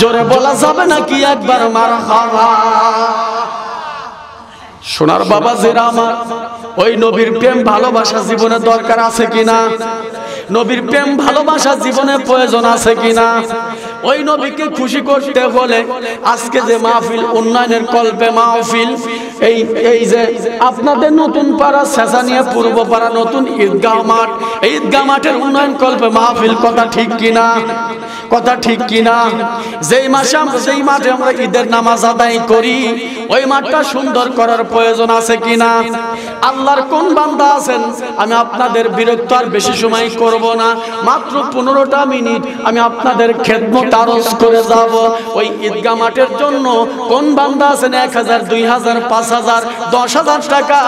Speaker 1: জোরে বলা যাবে নাকি একবার মারহাবা? সোনার বাবা জিরা আমার, ওই নবীর প্রেম ভালোবাসা জীবনে দরকার আছে কিনা? নবীর প্রেম ভালোবাসা জীবনে প্রয়োজন আছে কিনা? ওই নবীকে খুশি করতে হলে আজকে যে মাহফিল, উন্নয়নের কল্পে মাহফিল, এই যে আপনাদের নতুন পাড়া শেষানিয়া পূর্ব পাড়া নতুন ঈদগাহ মাঠ, এই ঈদগাহ মাঠের উন্নয়ন কল্পে মাহফিল, কথা ঠিক কিনা? কথা ঠিক কিনা? যেই মাঠে আমরা ঈদের নামাজ আদায় করি, ওই মাঠটা সুন্দর করার প্রয়োজন আছে কিনা? আল্লাহর কোন বান্দা আছেন, আমি আপনাদের বিরক্ত আর বেশি সময় করব না, মাত্র 15টা মিনিট আমি আপনাদের খেদমত আরজ করে যাব। ওই ঈদগাহ মাঠের জন্য কোন বান্দা আছেন 1000, 2000, 5000, 10,000 টাকা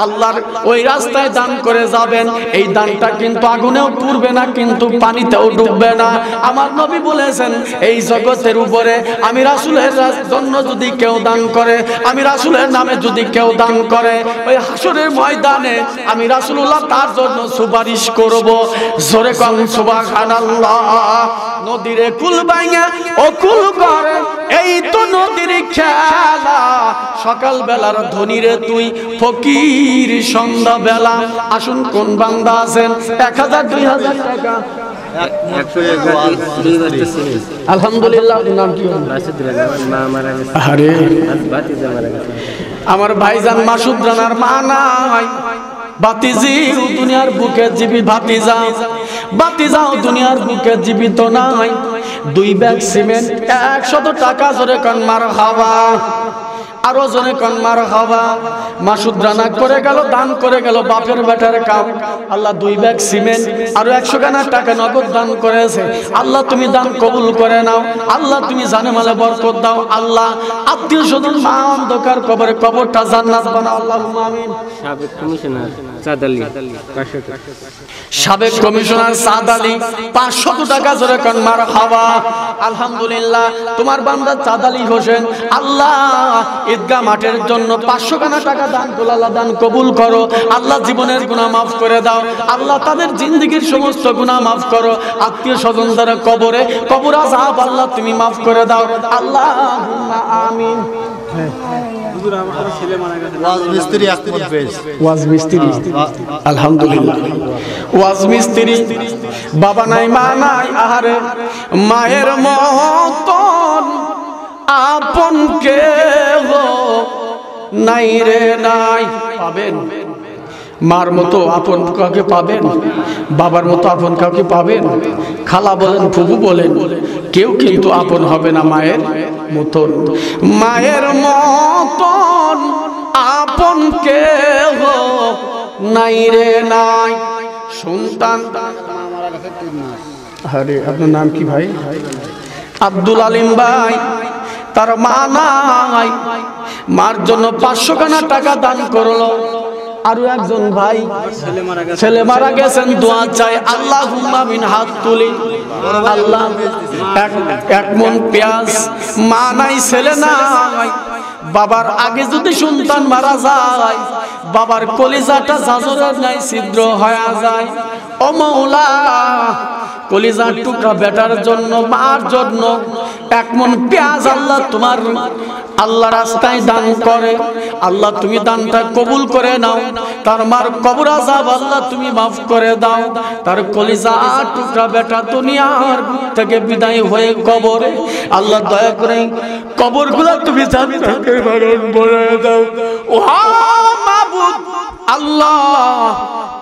Speaker 1: আল্লাহর ওই রাস্তায় দান করে যাবেন, এই দানটা কিন্তু আগুনেও পুড়বে না, কিন্তু পানিতেও ডুববে না। আমার নবী বলেছেন, এই জগতের উপরে আমি রাসূলের জন্য যদি কেউ দান করে, আমি রাসূলের নামে যদি কেউ দান করে, ওই হাসরের ময়দানে আমি রাসূলুল্লাহ তার জন্য সুপারিশ করব। জোরে কোন সুবহানাল্লাহ। নদীরে কুল ভাঙা ও কুল করে, এই তো নদীর খেলা। সকাল বেলার ধনীরে তুই ফকির সন্ধ্যা বেলা। আসুন কোন বান্দা আছেন 1000 2000 টাকা? আলহামদুলিল্লাহ। নাম কি? আরে আমার ভাইজান মাসুদ রানার মা নাই। বাতিজি দুনিয়ার বুকে জীবিত, বাতিজাও দুনিয়ার বুকে জীবিত নাই। 2 ব্যাগ সিমেন্ট 100 টাকা। জোরে কোন মারহাবা, আরো জোরে কোন মারহাবা। মাসুদ রানা করে গেল, দান করে গেল, বাপের বেটার কাম। আল্লাহ 2 ব্যাগ সিমেন্ট আরো 100 খানা টাকা নগদ দান করেছে। আল্লাহ তুমি দান কবুল করে নাও। আল্লাহ তুমি জানে মালে বরকত দাও। আল্লাহ আত্মীয় স্বজন মা অন্ধকার কবরে, কবরটা জান্নাত বানাও। আল্লাহুম্মা আমিন। সাবেক কমিশনার সাদ আলী 500 টাকা। জোরে কোন মারহাবা। আলহামদুলিল্লাহ। তোমার বান্দা সাদ আলী হোসেন, আল্লাহ ঈদগাহ মাঠের জন্য 500 খানা টাকা দান করো। আল্লাহ দান কবুল করো। আল্লাহ জীবনের গুনাহ মাফ করে দাও। আল্লাহ তাদের জিন্দেগীর সমস্ত গুনাহ মাফ করো। আত্মীয় স্বজনদের কবরে, কবর আযাব আল্লাহ তুমি মাফ করে দাও। আল্লাহুম্মা আমিন। ওয়াজ মিস্ত্রি আহমদ বেশ, ওয়াজ মিস্ত্রি। আলহামদুলিল্লাহ। ওয়াজ মিস্ত্রি বাবা নাই মা নাই, আহারে মায়ের মতন আপন কেহ নাই রে নাই। পাবেন মার মতো আপন কাউকে পাবেন, বাবার মতো আপন কাউকে পাবেন। খালা বলেন, ফুফু বলেন, কেউ কিন্তু আপন হবে না মায়ের মতন। মায়ের মতন আপন কেহ নাই রে নাই। সন্তান, আরে আপনার নাম কি ভাই? আব্দুল আলিম ভাই। তার মা নাই, মার জন্য 500 খানা টাকা দান করলো। আরো একজন ভাই ছেলে মারা গেছেন, দোয়া চাই। আল্লাহুম্মা আমিন। হাত তুলি। আল্লাহ 1 মণ পেঁয়াজ। মা নাই, ছেলে নাই, বাবার আগে যদি সন্তান মারা যায়, বাবার কলিজাটা জাজরের নাই ছিদ্র হয়ে যায়। ও মাওলা, কলিজার টুকরা বেটার জন্য, মার জন্য 1 মণ পেঁয়াজ আল্লাহ তোমার আল্লাহ রাস্তায় দান করে। আল্লাহ তুমি দানটা কবুল করে নাও। তার মার কবর আযাব আল্লাহ তুমি মাফ করে দাও। তার কলিজার টুকরা বেটা দুনিয়ার থেকে বিদায় হয়ে কবরে, আল্লাহ দয়া করে কবরগুলো তুমি জান্নাতে বাগান বানায় দাও। ও মাবুদ আল্লাহ,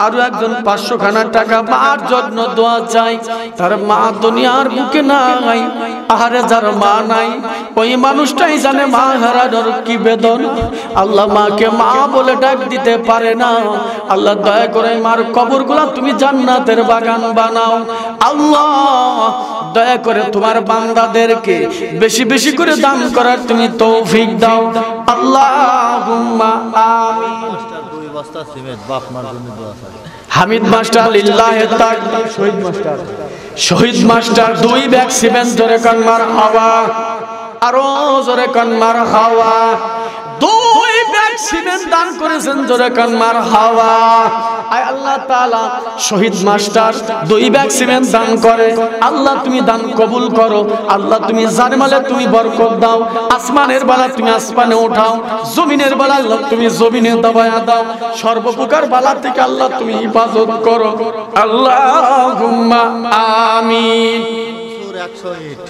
Speaker 1: আরো একজন 500 খানা টাকা মার জন্য দোয়া চাই। তার মা দুনিয়ার বুকে নাই, আহারে যার মা নাই, ওই মানুষটাই জানে মা হারানোর কি বেদনা। আল্লাহ মাকে মা বলে ডাক দিতে পারে না। আল্লাহ দয়া করে মার কবরগুলা তুমি জান্নাতের বাগান বানাও। আল্লাহ দয়া করে তোমার বান্দাদেরকে বেশি বেশি করে দান করার তুমি তৌফিক দাও। আল্লাহুম্মা আমিন। হামিদ মাস্টার লিল্লাহি তাকবীর। শহীদ মাস্টার 2 ব্যাগ সিমেন্ট। জোরে কোন মারহাবা, আরো জোরে কোন মারহাবা। 2 ব্যাগ সিমেন্ট দান করেছেন। জোরে কোন মারহাবা। আয় আল্লাহ তাআলা, শহীদ মাস্টার 2 ব্যাগ সিমেন্ট দান করে। আল্লাহ তুমি দান কবুল করো। আল্লাহ তুমি জানমালে তুমি বরকত দাও। আসমানের বালা তুমি আসমানে উঠাও, জমিনের বালা আল্লাহ তুমি জমিনে দবায়া দাও। সর্বপ্রকার বালা থেকে আল্লাহ তুমি হিফাজত করো। আল্লাহুম্মা আমিন। সূরা 108।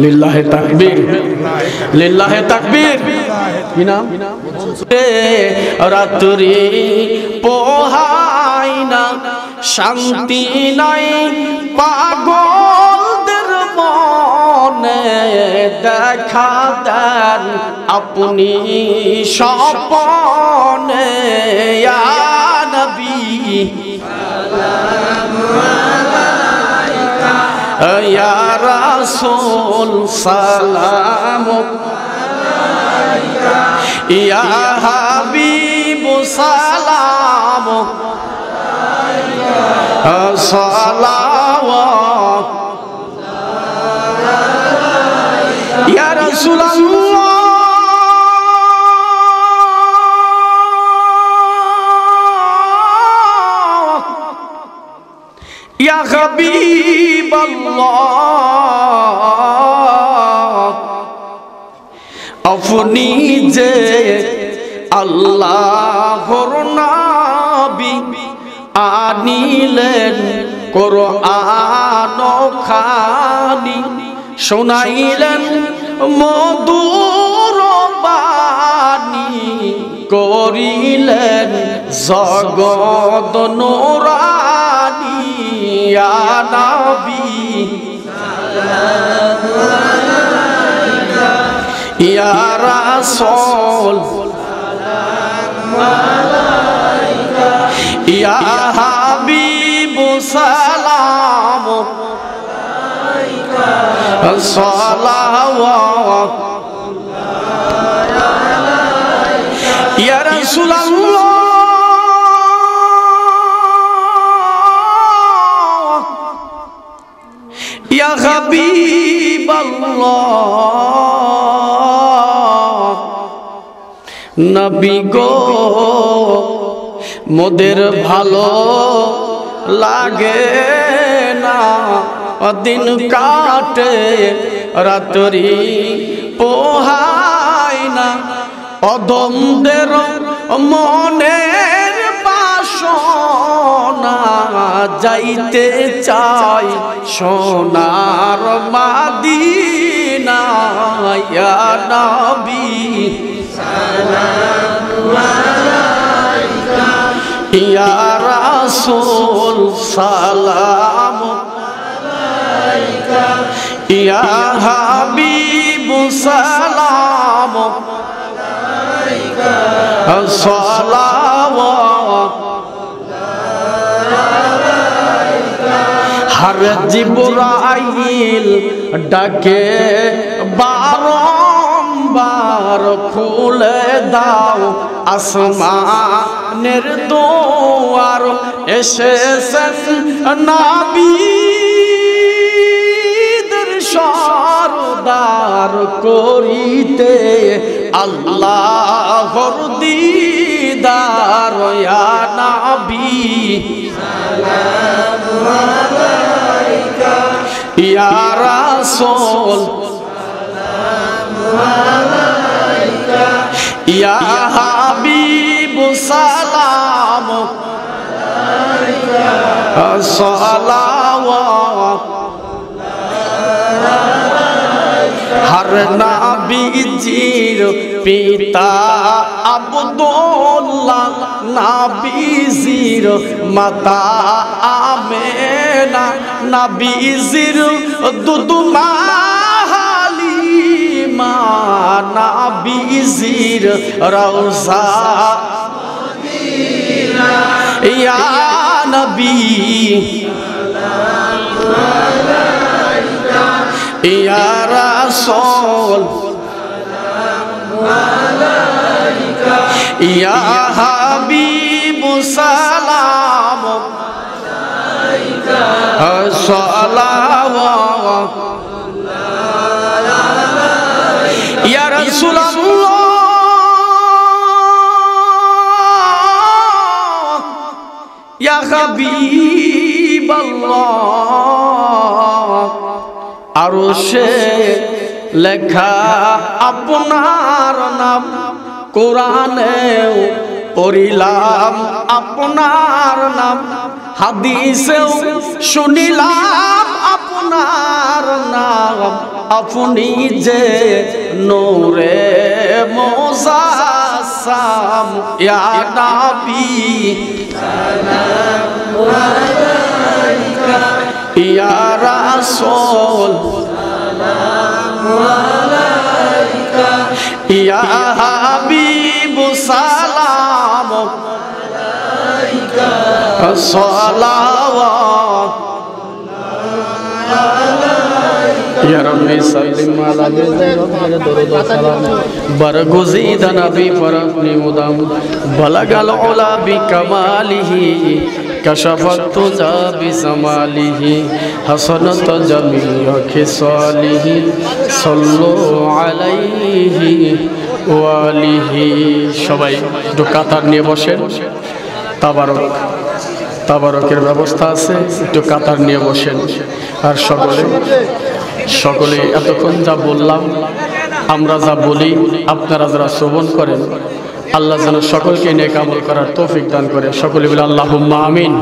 Speaker 1: লিল্লাহি তাকবীর, লিল্লাহি তাকবীর। কি নাম? রাত্রি পোহাই না, শান্তি নাই পাগলদের মনে। দেখা দেন আপনি স্বপনে, ইয়া নবী ইয়া রাসূল সালাম আলাইকা, ইয়া হাবিব সালাম সালাওয়াত ইয়া রাসূলুল্লাহ ইয়া হাবিবাল্লাহ আপনি যে আল্লাহর নবী আনিলেন কোরআন খানি শোনাইলেন মধুর বাণী করিলেন জগৎ নূরানী ইয়া নবী সালামু আলাইকা ইয়া রাসূল সালামু আলাইকা ইয়া হাবিব সালামু আলাইকা সালাওয়াত ইয়া রাসূলুল্লাহ ইয়া হাবিবাল্লাহ নবী গো মোদের ভালো লাগে না দিন কাটে রাত্রি পোহায় না অধমদের মনের বাসনা যাইতে চাই সোনার মাদিনা ইয়া নবী সালামু আলাইকা ইয়া রাসূল সালামু আলাইকা ইয়া হাবিব সালামু আলাইকা সালাওয়াত হর জিবরাইল ডাকে বারংবার খুলে দাও আসমানের দুয়ার এসেছেন নবীদের সরদার করিতে আল্লাহর দিদার ইয়া নবী সালামু আলাইকা ইয়া রাসূল সালামু আলাইকা ইয়া হাবিব সালামু আলাইকা সালাওয়াত হর নবীজির পিতা আব্দুল্লাহ নবীজির মাতা আমেনা নবীজির দুদমা হালিমা নবীজির রওজা মদিনা ইয়া নবী সালামু আলাইকা ইয়া রাসূল সালামু আলাইকা ইয়া হাবিব সালামু আলাইকা সালাওয়াত ইয়া রাসূলুল্লাহ ইয়া হাবিবাল্লাহ আরশে লেখা আপনার নাম কোরআনেও পড়িলাম আপনার নাম হাদিসেও শুনিলাম আপনার নাম আপনি যে নূরে মুজাসসাম ইয়া নবী সালামু আলাইকা ইয়া রাসূল সালামু আলাইকা ইয়া হাবিব সালামু আলাইকা সালাওয়াত کرم سلم علی درود و سلام برگزید نبی پر اپنی مدام بلغ العلا بکمالہ کشف التجا بجمالہ حسنت جمیع خصالہ صلو علیہ ওয়ালিহি। সবাই একটু কাতার নিয়ে বসেন। তাবারকের ব্যবস্থা আছে, একটু কাতার নিয়ে বসেন। আর সকলে এতক্ষণ যা বললাম, আমরা যা বলি, আপনারা যারা শ্রবণ করেন, আল্লাহ যেন সকলকে নেক আমল করার তৌফিক দান করে। সকলে বলে আল্লাহুম্মা আমিন।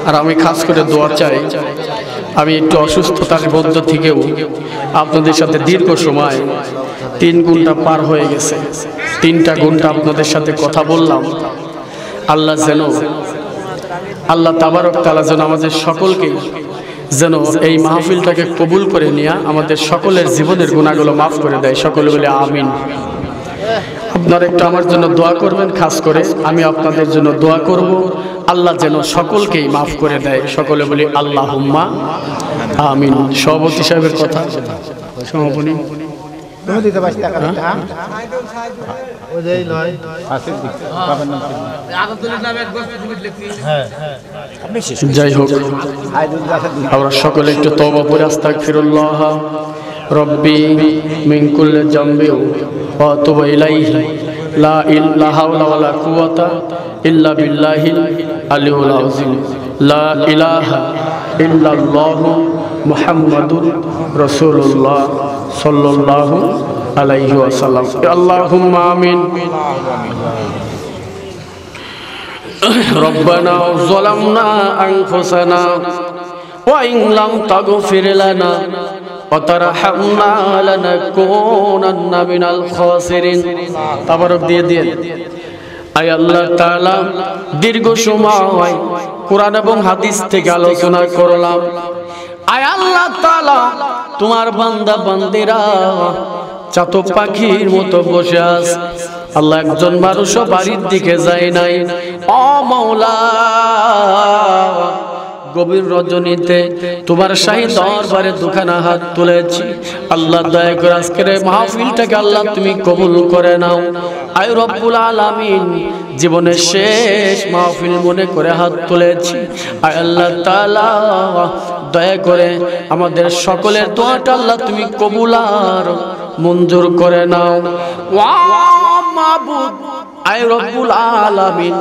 Speaker 1: আর আমি খাস করে দোয়া চাই, আমি একটু অসুস্থতার মধ্য থেকেও আপনাদের সাথে দীর্ঘ সময় 3 ঘন্টা পার হয়ে গেছে, 3টা ঘন্টা আপনাদের সাথে কথা বললাম। আল্লাহ তাবারক তাআলা যেন আমাদের সকলকে যেন এই মাহফিলটাকে কবুল করে নিয়ে আমাদের সকলের জীবনের গুনাহগুলো মাফ করে দেয়। সকলে বলে আমিন। আপনারা একটু আমার জন্য দোয়া করবেন, খাস করে আমি আপনাদের জন্য দোয়া করব, আল্লাহ যেন সকলকেই মাফ করে দেয়। সকলে বলি আল্লাহুম্মা আমিন। সভাপতি সাহেবের কথা, সভাপতি যাই হোক, আমরা সকলে একটু তওবা করে আস্তাগফিরুল্লাহ রব্বি মিন কুল্লি যামবি ওয়া আতুবু ইলাইহি লা ইলাহা ওয়ালা কুওয়াতা ইল্লা বিল্লাহিল আলিয়্যিল আযীম লা ইলাহা ইল্লাল্লাহু মুহাম্মাদুর রাসূলুল্লাহ সাল্লাল্লাহু আলাইহি ওয়াসাল্লাম। আল্লাহুম্মা আমিন। রব্বানা যালামনা আনফুসানা ওয়া ইন লাম তাগফির লানা ওয়া তারহামনা লানাকুনান্না মিনাল খাসিরিন। তাবারক দিয়ে দিন। আয় আল্লাহ তাআলা, দীর্ঘ সময় কোরআন এবং হাদিস থেকে আলোচনা করলাম। আয় আল্লাহ তাআলা, তোমার বান্দা বান্দিরা চাতক পাখির মতো বসে আছে। আল্লাহ, একজন মানুষও বাড়ির দিকে যায় নাই। ও মাওলা, গভীর রজনীতে তোমার শাহী দরবারে দুখানা হাত তুলেছি। আল্লাহ, দয়া করে আজকের মাহফিলটাকে আল্লাহ তুমি কবুল করে নাও। আয় রব্বুল আলামিন, জীবনের শেষ মাহফিল মনে করে হাত তুলেছি। আয় আল্লাহ তাআলা, দয়া করে আমাদের সকলের দোয়াটা আল্লাহ তুমি কবুল আর মঞ্জুর করে নাও। ওয়া মাবুদ, আয় রব্বুল আলামিন,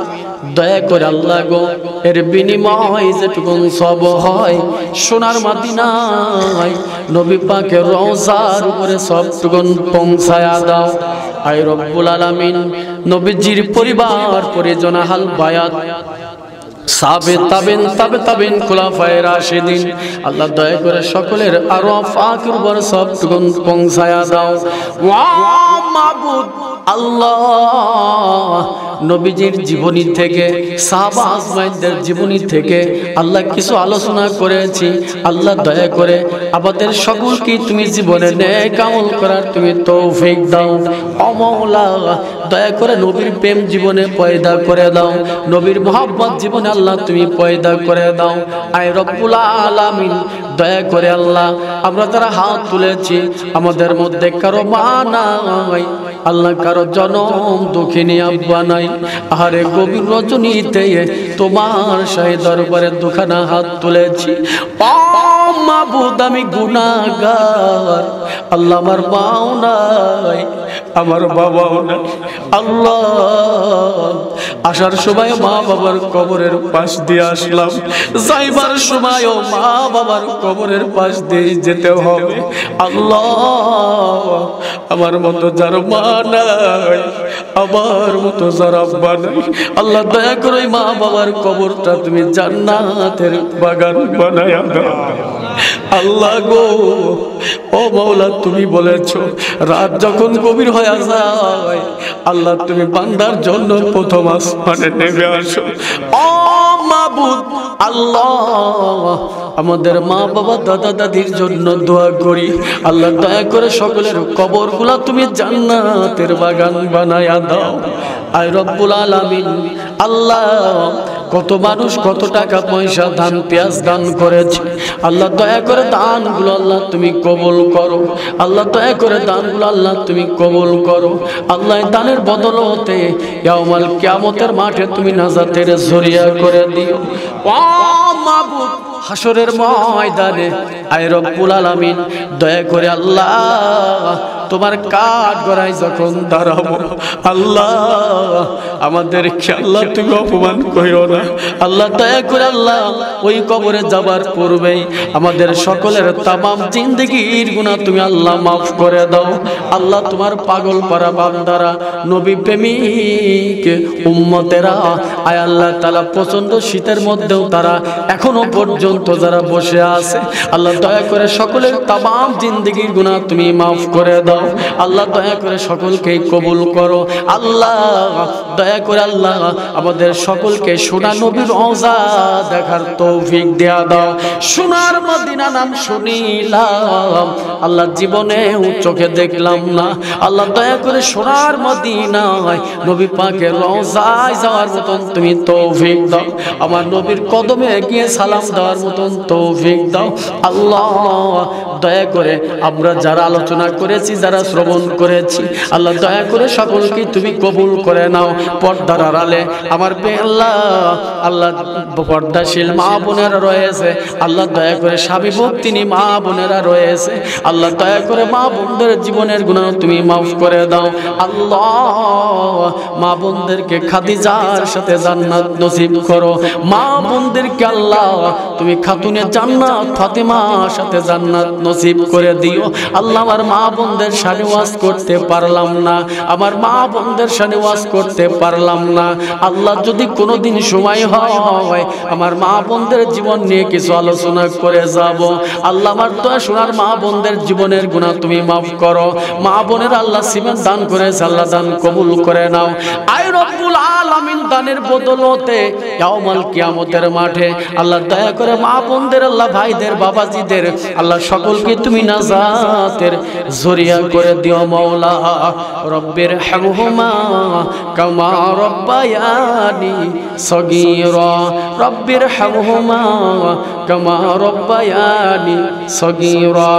Speaker 1: দয়া করে আল্লাহ গো, এর বিনিময় যেটুকুন সব হয় সোনার মদিনায় নবী পাকের রওজার উপরে সবটুকুন পৌঁছায়া দাও। আয় রব্বুল আলামিন, নবীজির পরিবার পরিজন আহল বায়াত সাবে তাবেন খুলাফায়ে রাশিদিন, আল্লাহ দয়া করে সকলের আরওয়াহ পাকের উপর সবটুকুন পৌঁছায়া দাও। ওয়া মাবুদ আল্লাহ, নবীজির জীবনী থেকে, সাহাবা আজমাইনদের জীবনী থেকে আল্লাহ কিছু আলোচনা করেছি। আল্লাহ দয়া করে আমাদের সকলকে তুমি জীবনে নেক আমল করার তুমি তৌফিক দাও। ও মাওলা, দয়া করে নবীর প্রেম জীবনে পয়দা করে দাও, নবীর মহব্বত জীবনে আল্লাহ তুমি পয়দা করে দাও। আয় রব্বুল আলামিন, দয়া করে আল্লাহ, আমরা যারা হাত তুলেছি আমাদের মধ্যে কারো মা নাই, আল্লাহ কারো জনম দুঃখিনী আব্বা নাই। আরে গভীর রজনীতে তোমার শাহী দরবারে দুখানা হাত তুলেছি। ও মাবুদ, আমি গুনাহগার। আল্লাহ, আমার মাও নাই, আমার বাবাও নাই। আল্লাহ, আসার সময় মা বাবার কবরের পাশ দিয়ে আসলাম, যাইবার সময়ও মা বাবার কবরের পাশ দিয়ে যেতে হবে। আল্লাহ, আমার মতো যার মা নাই, আমার মতো যার আব্বা নাই, আল্লাহ দয়া করে মা বাবার কবরটা তুমি জান্নাতের বাগান বানায়া দাও। আল্লাহ গো, ও মাওলা, তুমি বলেছো রাত যখন গভীর হয়ে যায়, আল্লাহ তুমি বান্দার জন্য প্রথম আসমানে নেমে আসো। ও মাবুদ আল্লাহ, আমাদের মা বাবা দাদা দাদির জন্য দোয়া করি। আল্লাহ দয়া করে সকলের কবরগুলা তুমি জান্নাতের বাগান বানায়া দাও। আয় রব্বুল আলামিন, আল্লাহ কত মানুষ কত টাকা পয়সা দান পেঁয়াজ দান করেছে। আল্লাহ দয়া করে দানগুলো আল্লাহ তুমি কবুল করো। আল্লাহ দয়া করে দানগুলো আল্লাহ তুমি কবুল করো। আল্লাহ দানের বদলতে ইয়াউমাল কিয়ামতের মাঠে তুমি নাজাতের জরিয়া করে দিও। ও মাবুদ, হাসরের ময়দানে আয় রব্বুল আলামিন, দয়া করে আল্লাহ তোমার কাঠ গড়ায় যখন দাঁড়াবো, আল্লাহ আমাদেরকে আল্লাহ তুমি অপমান করিও না। আল্লাহ দয়া করে আল্লাহ ওই কবরে যাবার পূর্বেই আমাদের সকলের তামাম জিন্দেগির গুনাহ তুমি আল্লাহ মাফ করে দাও। আল্লাহ তোমার পাগল পারা বান্দারা, নবী প্রেমিক উম্মতেরা, আয় আল্লাহ তাআলা প্রচন্ড শীতের মধ্যেও তারা এখনো পর্যন্ত যারা বসে আছে, আল্লাহ দয়া করে সকলের তামাম জিন্দেগির গুনাহ তুমি মাফ করে দাও। আল্লাহ দয়া করে সকলকেই কবুল করো। আল্লাহ দয়া করে আল্লাহ আমাদের সকলকে সোনা নবীর রওজা দেখার তৌফিক দেয়া দাও। সোনার মদিনা নাম শুনিলাম, আল্লাহ জীবনেও চোখে দেখলাম না। আল্লাহ দয়া করে সোনার মদিনায় নবী পাকের রওজায় যাওয়ার মতন তুমি তৌফিক দাও। আমার নবীর কদমে গিয়ে সালাম দেওয়ার মতন তৌফিক দাও। আল্লাহ দয়া করে আমরা যারা আলোচনা করেছি, যারা শ্রবণ করেছি, আল্লাহ দয়া করে সকলকে তুমি কবুল করে নাও। পর্দার আড়ালে আমার আল্লাহ আল্লাহ পর্দাশীল মা বোনেরা রয়েছে, আল্লাহ দয়া করে স্বামী ভক্তিনী মা বোনেরা রয়েছে, আল্লাহ দয়া করে মা বোনদের জীবনের গুনাহ তুমি মাফ করে দাও। আল্লাহ মা বোনদেরকে খাদিজার সাথে জান্নাত নসিব করো। মা বোনদেরকে আল্লাহ তুমি খাতুনে জান্নাত ফাতেমার সাথে জান্নাত নসিব করে দিও। আল্লাহ আমার মা বোনদের শানে ওয়াজ করতে পারলাম না, আমার মা বোনদের শানে ওয়াজ করতে পারলাম না। আল্লাহ যদি কোনোদিন সময় হয় আমার মা বোনদের জীবন নিয়ে কিছু আলোচনা করে যাব, আল্লাহ আমার দয়া সোনার মা বোনদের জীবনের গুনাহ তুমি মাফ করো। মা বোনের আল্লাহ সিমেন্ট দান করেছে, আল্লাহ দান কবুল করে নাও। আয় রব্বুল আলামিন দানের বদলতে ইয়াউমাল কিয়ামতের মাঠে আল্লাহ দয়া করে মা বোনদের, আল্লাহ ভাইদের, বাবাজিদের আল্লাহ সকলকে তুমি নাজাতের জরিয়া করে দিও। মাওলা রব্বির হামহুমা কামা রব্বায়ানি সগীরা, রব্বির হামহুমা কামা রব্বায়ানি সগীরা।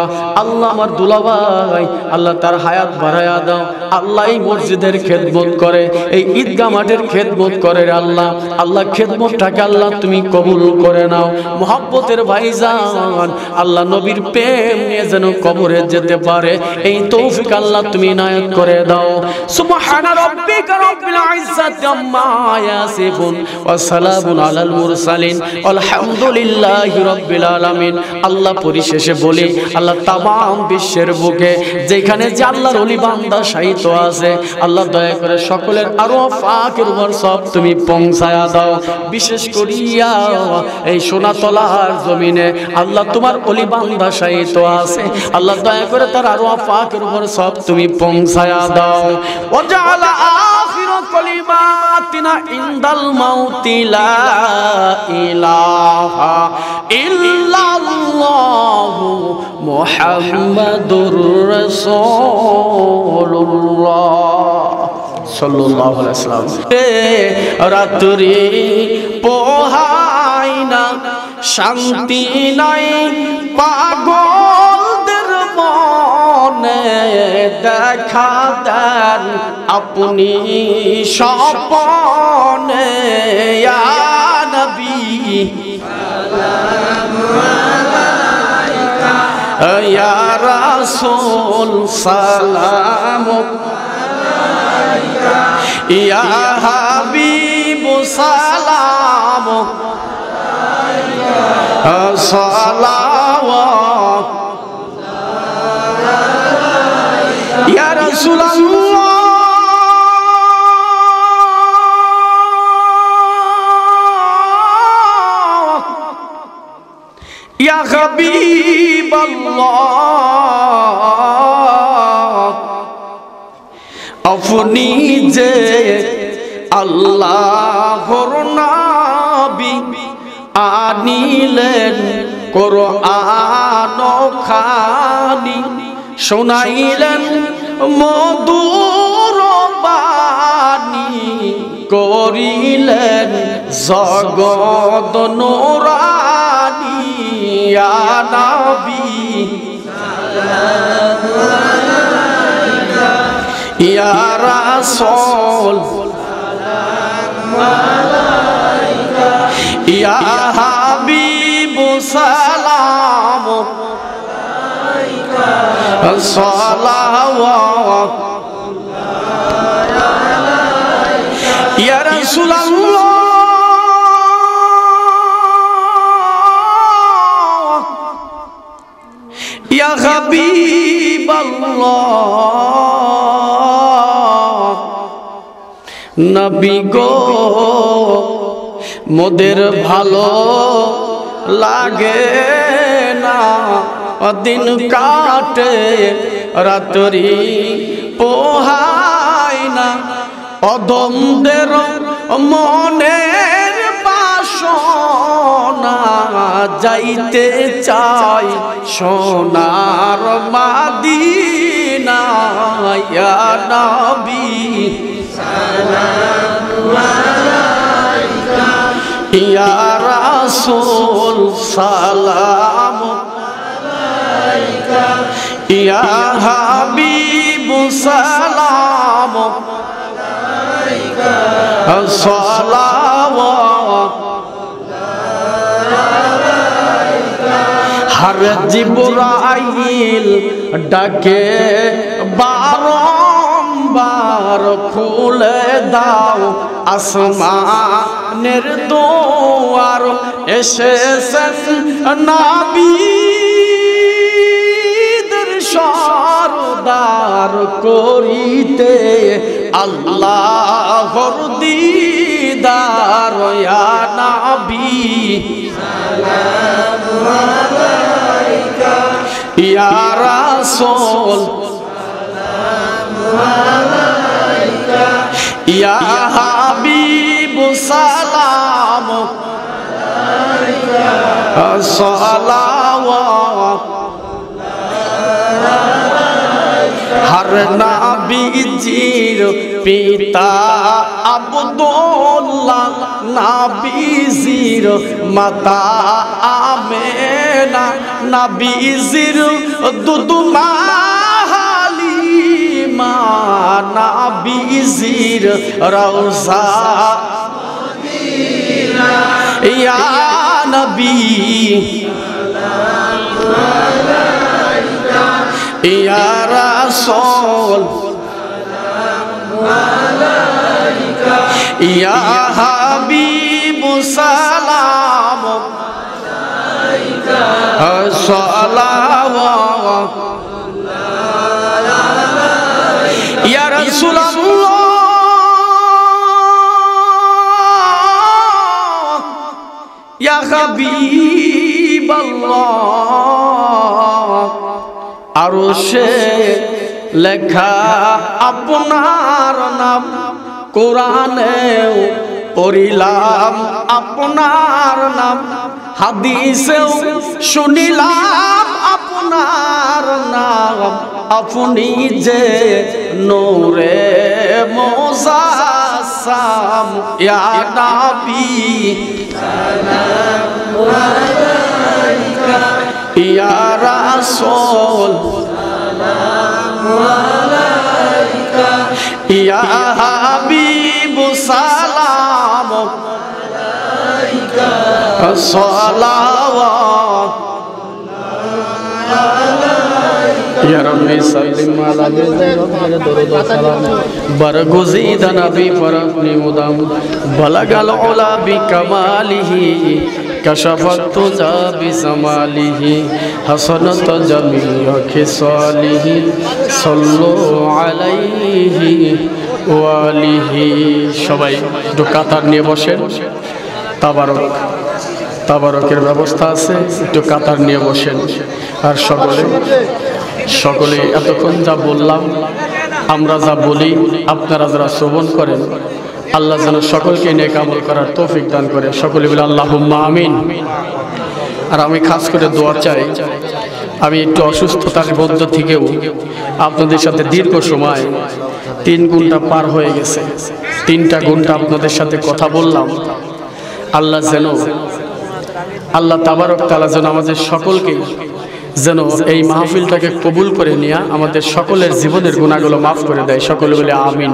Speaker 1: আল্লাহ আমার দুলাভাই আল্লাহ তার হায়াত বাড়ায়া দাও। আল্লাহ এই মসজিদের খেদমত করে, এই ঈদগাহ মাঠের খেদমত করে আল্লাহ, আল্লাহ খেদমতটাকে আল্লাহ তুমি কবুল করে নাও। মুহাব্বতের ভাইজান আল্লাহ নবীর প্রেম নিয়ে যেন কবরে যেতে পারে এই তৌফিক আল্লাহ তুমি ইনায়াত করে দাও। সুবহান রাব্বিকা রাব্বিল ইজ্জাতি আম্মা ইয়াসিফুন ওয়া সালামুন আলাল মুরসালিন আলহামদুলিল্লাহি রাব্বিল আলামিন। আল্লাহ পরিশেষে বলি, আল্লাহ তামাম বিশ্বের বুকে যেখানে যে আল্লাহর ওলি বান্দা শায়িত আছে, আল্লাহ দয়া করে সকলের আরো পাকের উপর সব তুমি পৌঁছায়া দাও। বিশেষ করিয়া এই সোনাতলার জমিনে আল্লাহ তোমার ওলি বান্দা শায়িত আছে, আল্লাহ দয়া করে তার আরো পাকের উপর সব তুমি পৌঁছায়া দাও। ওয়াজআলা আখিরা কালিমাতিনা ইনদাল মাউতি লা ইলাহা ইল্লাল্লাহু মুহাম্মাদুর রাসূলুল্লাহ সাল্লাল্লাহু আলাইহি ওয়াসাল্লাম। রাত্রি পোহাই না, শান্তি নাই পাগলদের মনে, দেখা দেন আপনি স্বপনে ইয়া নবী সালামু আলাইকা ইয়া রাসূল সালামু আলাইকা ইয়া হাবিব সালামু আলাইকা সালাওয়াত ইয়া রাসূলুল্লাহ ইয়া হাবিবাল্লাহ। আপনি যে আল্লাহর নবী, আনিলেন কোরআন খানি, শোনাইলেন মধুর বাণী, করিলেন জগৎ নূরানী ইয়া নবী সালামু আলাইকা ইয়া রাসূল সালামু আলাইকা ইয়া হাবিব সালামু আলাইকা সালাওয়াত ইয়া রাসূলুল্লাহ ইয়া হাবিবাল্লাহ নবী গো মোদের ভালো লাগে না দিন কাটে রাত্রি পোহায় না অধমদের মনের বাসনা যাইতে চাই সোনার মাদিনা ইয়া নবী সালামু আলাইকা ইয়া রাসূল সালামু আলাইকা ইয়া হাবিব সালামু আলাইকা সালাওয়াত হর জিবরাইল ডাকে বারংবার খুলে দাও আসমানের দুয়ার এসেছেন নবীদের সরদার করিতে আল্লাহর দিদার ইয়া নবী সালামু আলাইকা ইয়া রাসূল সালামু আলাইকা ইয়া হাবিব সালামু আলাইকা সালাওয়াত হর নবীজির পিতা আব্দুল্লাহ নবীজির মাতা আমেনা নবীজির দুধমা হালিমা নবীজির রওজা মদিনা ইয়া নবী সালামু আলাইকা ইয়া রাসূল সালামু আলাইকা ইয়া হাবিব সালামু আলাইকা সালাওয়াত ইয়া রাসূলুল্লাহ ইয়া হাবিবাল্লাহ আরশে লেখা আপনার নাম কোরআনেও পড়িলাম আপনার নাম হাদিসেও শুনিলাম আপনার নাম আপনি যে নূরে মুজাসসাম ইয়া নবী সালামু আলাইকা ইয়া রাসূল সালামু আলাইকা ইয়া হাবিব সালামু আলাইকা সালাওয়াত या रब्बी सल्लिम अला नबी दरूद व सलाम बरगुज़ीद नबी पर अपनी मुदाम बलगल उला बि कमालिही कशफत तुजा बि समालिही हसनत जमीअ खिसालिही सल्लु अलैहि व आलिही সবাই একটু কাতার নিয়ে বসেন তাবারকের ব্যবস্থা আছে একটু কাতার নিয়ে বসেন আর সকলে এতক্ষণ যা বললাম আমরা যা বলি আপনারা যারা শ্রবণ করেন আল্লাহ যেন সকলকে নেক আমল করার তৌফিক দান করে সকলে বলে আল্লাহুম্মা আমিন। আর আমি খাস করে দোয়া চাই আমি একটু অসুস্থতার মধ্য থেকেও আপনাদের সাথে দীর্ঘ সময় 3 ঘন্টা পার হয়ে গেছে, 3টা ঘন্টা আপনাদের সাথে কথা বললাম। আল্লাহ যেন, আল্লাহ তাবারক তাআলা যেন আমাদের সকলকে যেন এই মাহফিলটাকে কবুল করে নিয়ে আমাদের সকলের জীবনের গুনাহগুলো মাফ করে দেয়। সকলে বলে আমিন।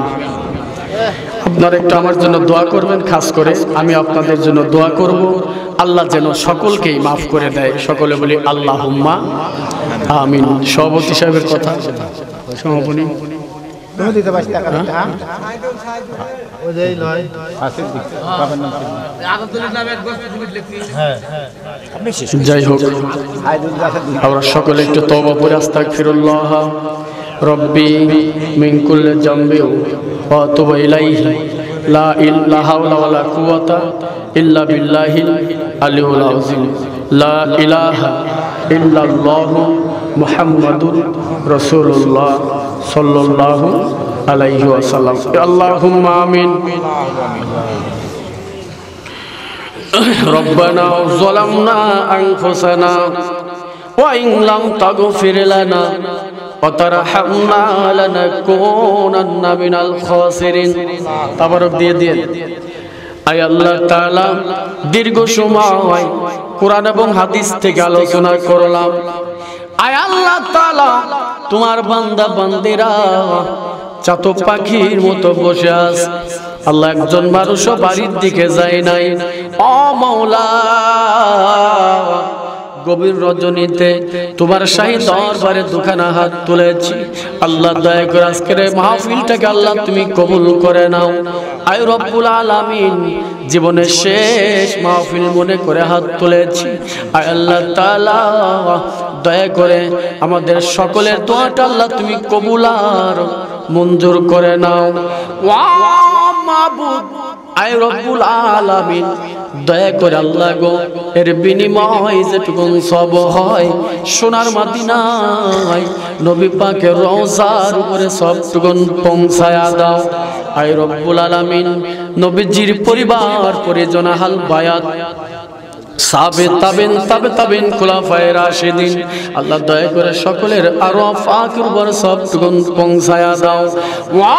Speaker 1: আপনারা একটু আমার জন্য দোয়া করবেন, খাস করে আমি আপনাদের জন্য দোয়া করব, আল্লাহ যেন সকলকেই মাফ করে দেয়। সকলে বলি আল্লাহুম্মা আমিন। সভাপতি সাহেবের কথা, সমাপনী যাই হোক, আমরা সকলে একটু তওবা করে আস্তাগফিরুল্লাহ রব্বি মিন কুল্লি যামবি ওয়া আতুবু ইলাইহি লা ইলাহা ওয়ালা কুওয়াতা ইল্লা বিল্লাহিল আলিয়্যিল আযীম। লা ইলাহা ইল্লাল্লাহু মুহাম্মাদুর রাসূলুল্লাহ সাল্লাল্লাহু আলাইহি ওয়াসাল্লাম। আল্লাহুম্মা আমিন। রব্বানা যালামনা আনফুসানা ওয়া ইন লাম তাগফির লানা ওয়া তারহামনা লানাকুনান্না মিনাল খাসিরিন। তাবারক দিয়ে দিয়ে। আয় আল্লাহ তাআলা, দীর্ঘ সময় কোরআন এবং হাদিস থেকে আলোচনা করলাম। আয় আল্লাহ তাআলা, তোমার বান্দা বান্দিরা চাতক পাখির মতো বসে আছে। আল্লাহ, একজন মানুষও বাড়ির দিকে যায় নাই। ও মাওলা, গভীর রজনীতে তোমার শাহী দরবারে দুখানা হাত তুলেছি। আল্লাহ, দয়া করে আজকের এই মাহফিলটাকে আল্লাহ তুমি কবুল করে নাও। আয় রব্বুল আলামিন, জীবনের শেষ মাহফিল মনে করে হাত তুলেছি। আয় আল্লাহ তাআলা, দয়া করে আমাদের সকলের দোয়াটা আল্লাহ তুমি কবুল আর মঞ্জুর করে নাও। ওয়া মাবুদ, আয় রব্বুল আলামিন, দয়া করে আল্লাহ গো, এর বিনিময় যেটুকু সব হয় সোনার মদিনায় নবী পাকের রওজার উপরে সবটুকুন পৌঁছায়া দাও। আয় রব্বুল আলামিন, নবীজির পরিবার পরিজন আহল বায়াত সাবেত তাবেন তাবে তাবেন খুলাফায়ে রাশিদিন, আল্লাহ দয়া করে সকলের আরো ফাকির উপর সবটুকুন পৌঁছায়া দাও। ওয়া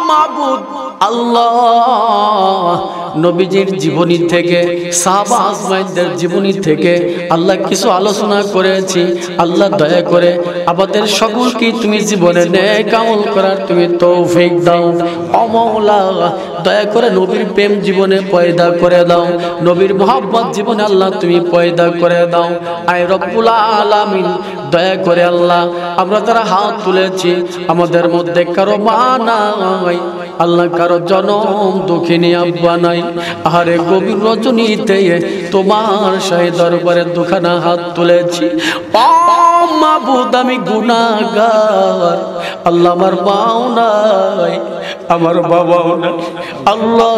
Speaker 1: মাবুদ আল্লাহ, নবীজির জীবনী থেকে, সাহাবা আজমাইনদের জীবনী থেকে আল্লাহ কিছু আলোচনা করেছি। আল্লাহ দয়া করে আমাদের সকলকে তুমি জীবনে নেক আমল করার তুমি তৌফিক দাও। ও মাওলা, দয়া করে নবীর প্রেম জীবনে পয়দা করে দাও, নবীর মুহাব্বত জীবনে আল্লাহ তুমি পয়দা করে দাও। আয় রব্বুল আলামিন, দয়া করে আল্লাহ, আমরা তারা হাত তুলেছি, আমাদের মধ্যে কারো মা নাই আল্লাহ, কারো জনম দুঃখিনী আব্বা নাই। আরে গভীর রজনীতে তোমার শাহী দরবারে দুখানা হাত তুলেছি। ও মাবুদ, আমি গুনাহগার আল্লাহ, আমার মাও নাই, আমার বাবাও নাই। আল্লাহ,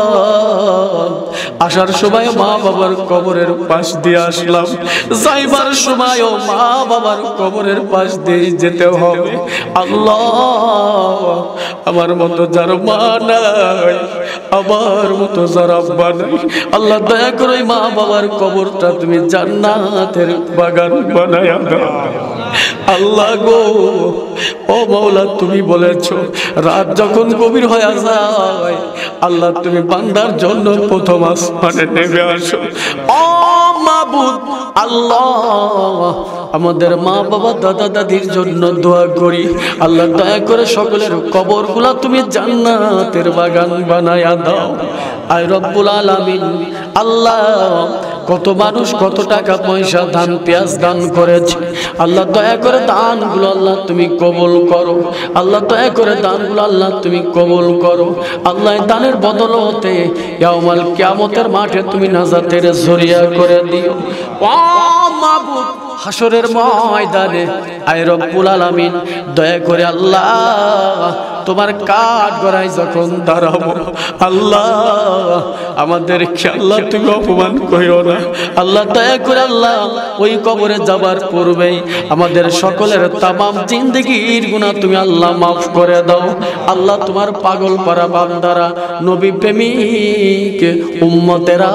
Speaker 1: আসার সময় মা বাবার কবরের পাশ দিয়ে আসলাম, যাইবার সময়ও মা বাবার কবরের পাশ দিয়ে যেতে হবে। আল্লাহ, আমার মতো যার মা নাই, আমার মতো যার আব্বা নাই, আল্লাহ দয়া করে মা বাবার কবরটা তুমি জান্নাতের বাগান বানায়া দাও। আল্লাহ গো, ও মাওলা, তুমি বলেছো রাত যখন গভীর হয়ে যায় আল্লাহ তুমি বান্দার জন্য প্রথম আসমানে নেমে আসো। ও মাবুদ আল্লাহ, আমাদের মা বাবা দাদা দাদির জন্য দোয়া করি। আল্লাহ দয়া করে সকলের কবরগুলা তুমি জান্নাতের বাগান বানায়া দাও। আয় রব্বুল আলামিন, আল্লাহ, কত মানুষ কত টাকা পয়সা ধান পেঁয়াজ দান করেছে, আল্লাহ দয়া করে দানগুলো আল্লাহ তুমি কবুল করো। আল্লাহ দয়া করে দানগুলো আল্লাহ তুমি কবুল করো। আল্লাহ, দানের বদলতে ইয়াউমাল কিয়ামতের মাঠে তুমি নাজাতের জরিয়া করে দিও। ও মাবুদ, হাসরের ময়দানে আয় রব্বুল আলামিন, দয়া করে আল্লাহ তোমার কাঠ গড়াই যখন দাঁড়াবো আল্লাহ আমাদেরকে আল্লাহ তুমি অপমান করিও না আল্লাহ দয়া করে আল্লাহ ওই কবরে যাবার পূর্বেই আমাদের সকলের তামাম জিন্দেগির গুনাহ তুমি আল্লাহ মাফ করে দাও আল্লাহ তোমার পাগল পারা বান্দারা নবী প্রেমিক উম্মতেরা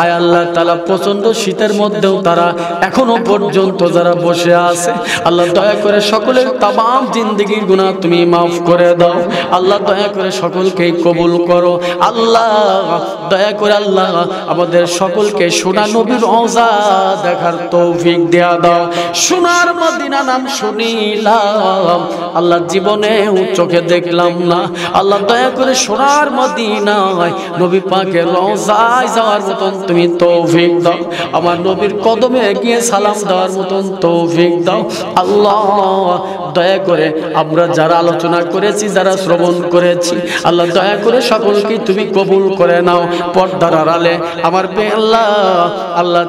Speaker 1: আয় আল্লাহ তাআলা প্রচন্ড শীতের মধ্যেও তারা এখনো পর্যন্ত যারা বসে আছে আল্লাহ দয়া করে সকলের তামাম জিন্দেগির গুনাহ তুমি মাফ করে দাও আল্লাহ দয়া করে সকলকে কবুল করো আল্লাহ দয়া করে আল্লাহ আমাদের সকলকে সোনা নবীর রওজা দেখার তৌফিক দেয়া দাও সোনার মদিনা নাম শুনিলাম আল্লাহ জীবনে চোখে দেখলাম না আল্লাহ দয়া করে সোনার মদিনায় নবী পাকের রওজায় যাওয়ার মতন তুমি তৌফিক দাও আমার নবীর কদমে গিয়ে সালাম দেওয়ার মতন তৌফিক দাও আল্লাহ দয়া করে আমরা যারা আলোচনা করেছি যারা শ্রবণ করেছি আল্লাহ দয়া করে সকলকে তুমি কবুল করে নাও পর্দার আড়ালে আমার আল্লাহ আল্লাহ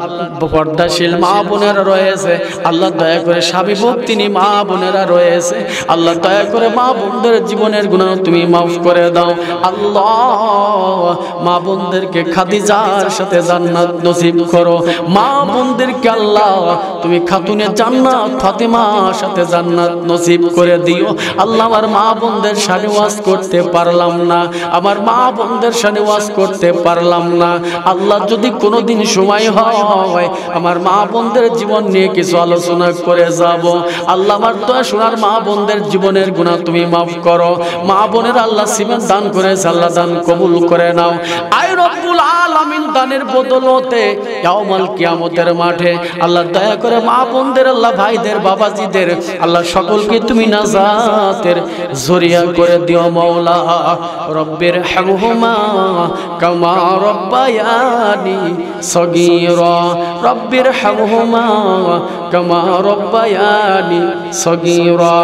Speaker 1: পর্দাশীল মা বোনেরা রয়েছে আল্লাহ দয়া করে স্বামী ভক্তিনী মা বোনেরা রয়েছে আল্লাহ দয়া করে মা বোনদের জীবনের গুনাহ তুমি মাফ করে দাও আল্লাহ মা বোনদেরকে খাদিজার সাথে জান্নাত নসিব করো মা বোনদেরকে আল্লাহ তুমি খাতুনে জান্নাত ফাতেমার সাথে জান্নাত নসিব করে দিও আল্লাহ আমার মা বোনদের শানে ওয়াজ করতে পারলাম না আমার মা বোনদের শানে ওয়াজ করতে পারলাম না আল্লাহ যদি কোনোদিন সময় হয় আমার মা বোনদের জীবন নিয়ে কিছু আলোচনা করে যাব আল্লাহ আমার দয়া সোনার মা বোনদের জীবনের গুনাহ তুমি মাফ করো মা বোনের আল্লাহ সিমেন্ট দান করেছে আল্লাহ দান কবুল করে নাও আয় রব্বুল আলামিন দানের বদলতে ইয়াউমুল কিয়ামতের মাঠে আল্লাহ দয়া করে মা বোনদের আল্লাহ ভাইদের বাবাজিদের আল্লাহ সকলকে তুমি নাজাতের জরিয়া করে দিও মাওলা রব্বির হামহুমা কামা রব্বায়ানি সগীরা রব্বির হামহুমা কামা রব্বায়ানি সগীরা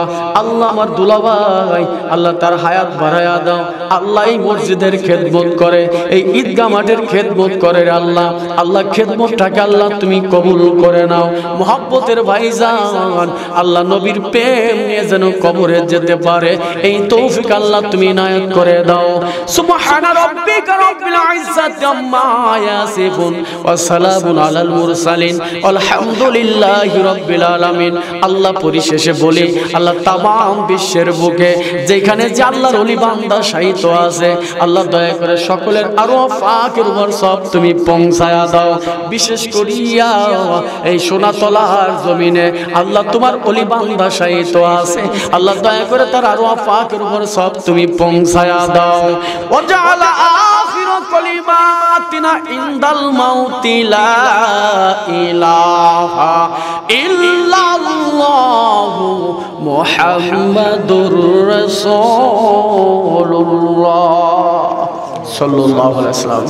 Speaker 1: আল্লাহ আমার দুলাভাই আল্লাহ তার হায়াত বাড়ায়া দাও আল্লাহ এই মসজিদের খেদমত করে এই ঈদগাহ মাঠের খেদমত করে আল্লাহ আল্লাহ খেদমতটাকে আল্লাহ তুমি কবুল করে নাও মুহাব্বতের ভাইজান আল্লাহ নবীর প্রেম নিয়ে যেন কবরে যেতে পারে এই তৌফিক আল্লাহ তুমি ইনায়াত করে দাও সুবহানা রাব্বিকা রাব্বিল ইজ্জাতি আম্মা ইয়াসিফুন ওয়া সালামুন আলাল মুরসালিন আলহামদুলিল্লাহি রাব্বিল আলামিন আল্লাহ পরিশেষে বলি আল্লাহ তামাম বিশ্বের বুকে যেখানে যে আল্লাহর ওলি বান্দা শায়িত আছে আল্লাহ দয়া করে সকলের আরো পাকের উপর সব তুমি পৌঁছায়া দাও বিশেষ করিয়া এই সোনাতলার জমিনে আল্লাহ তোমার ওলি বান্দা শায়িত আছে আল্লাহ দয়া করে তার আরো পাকের উপর সব তুমি পৌঁছায়া দাও ওয়াজআলা আখির কালিমাতিনা ইনদাল মাউতি লা ইলাহা ইল্লাল্লাহু মুহাম্মাদুর রাসূলুল্লাহ সাল্লাল্লাহু আলাইহি ওয়াসাল্লাম।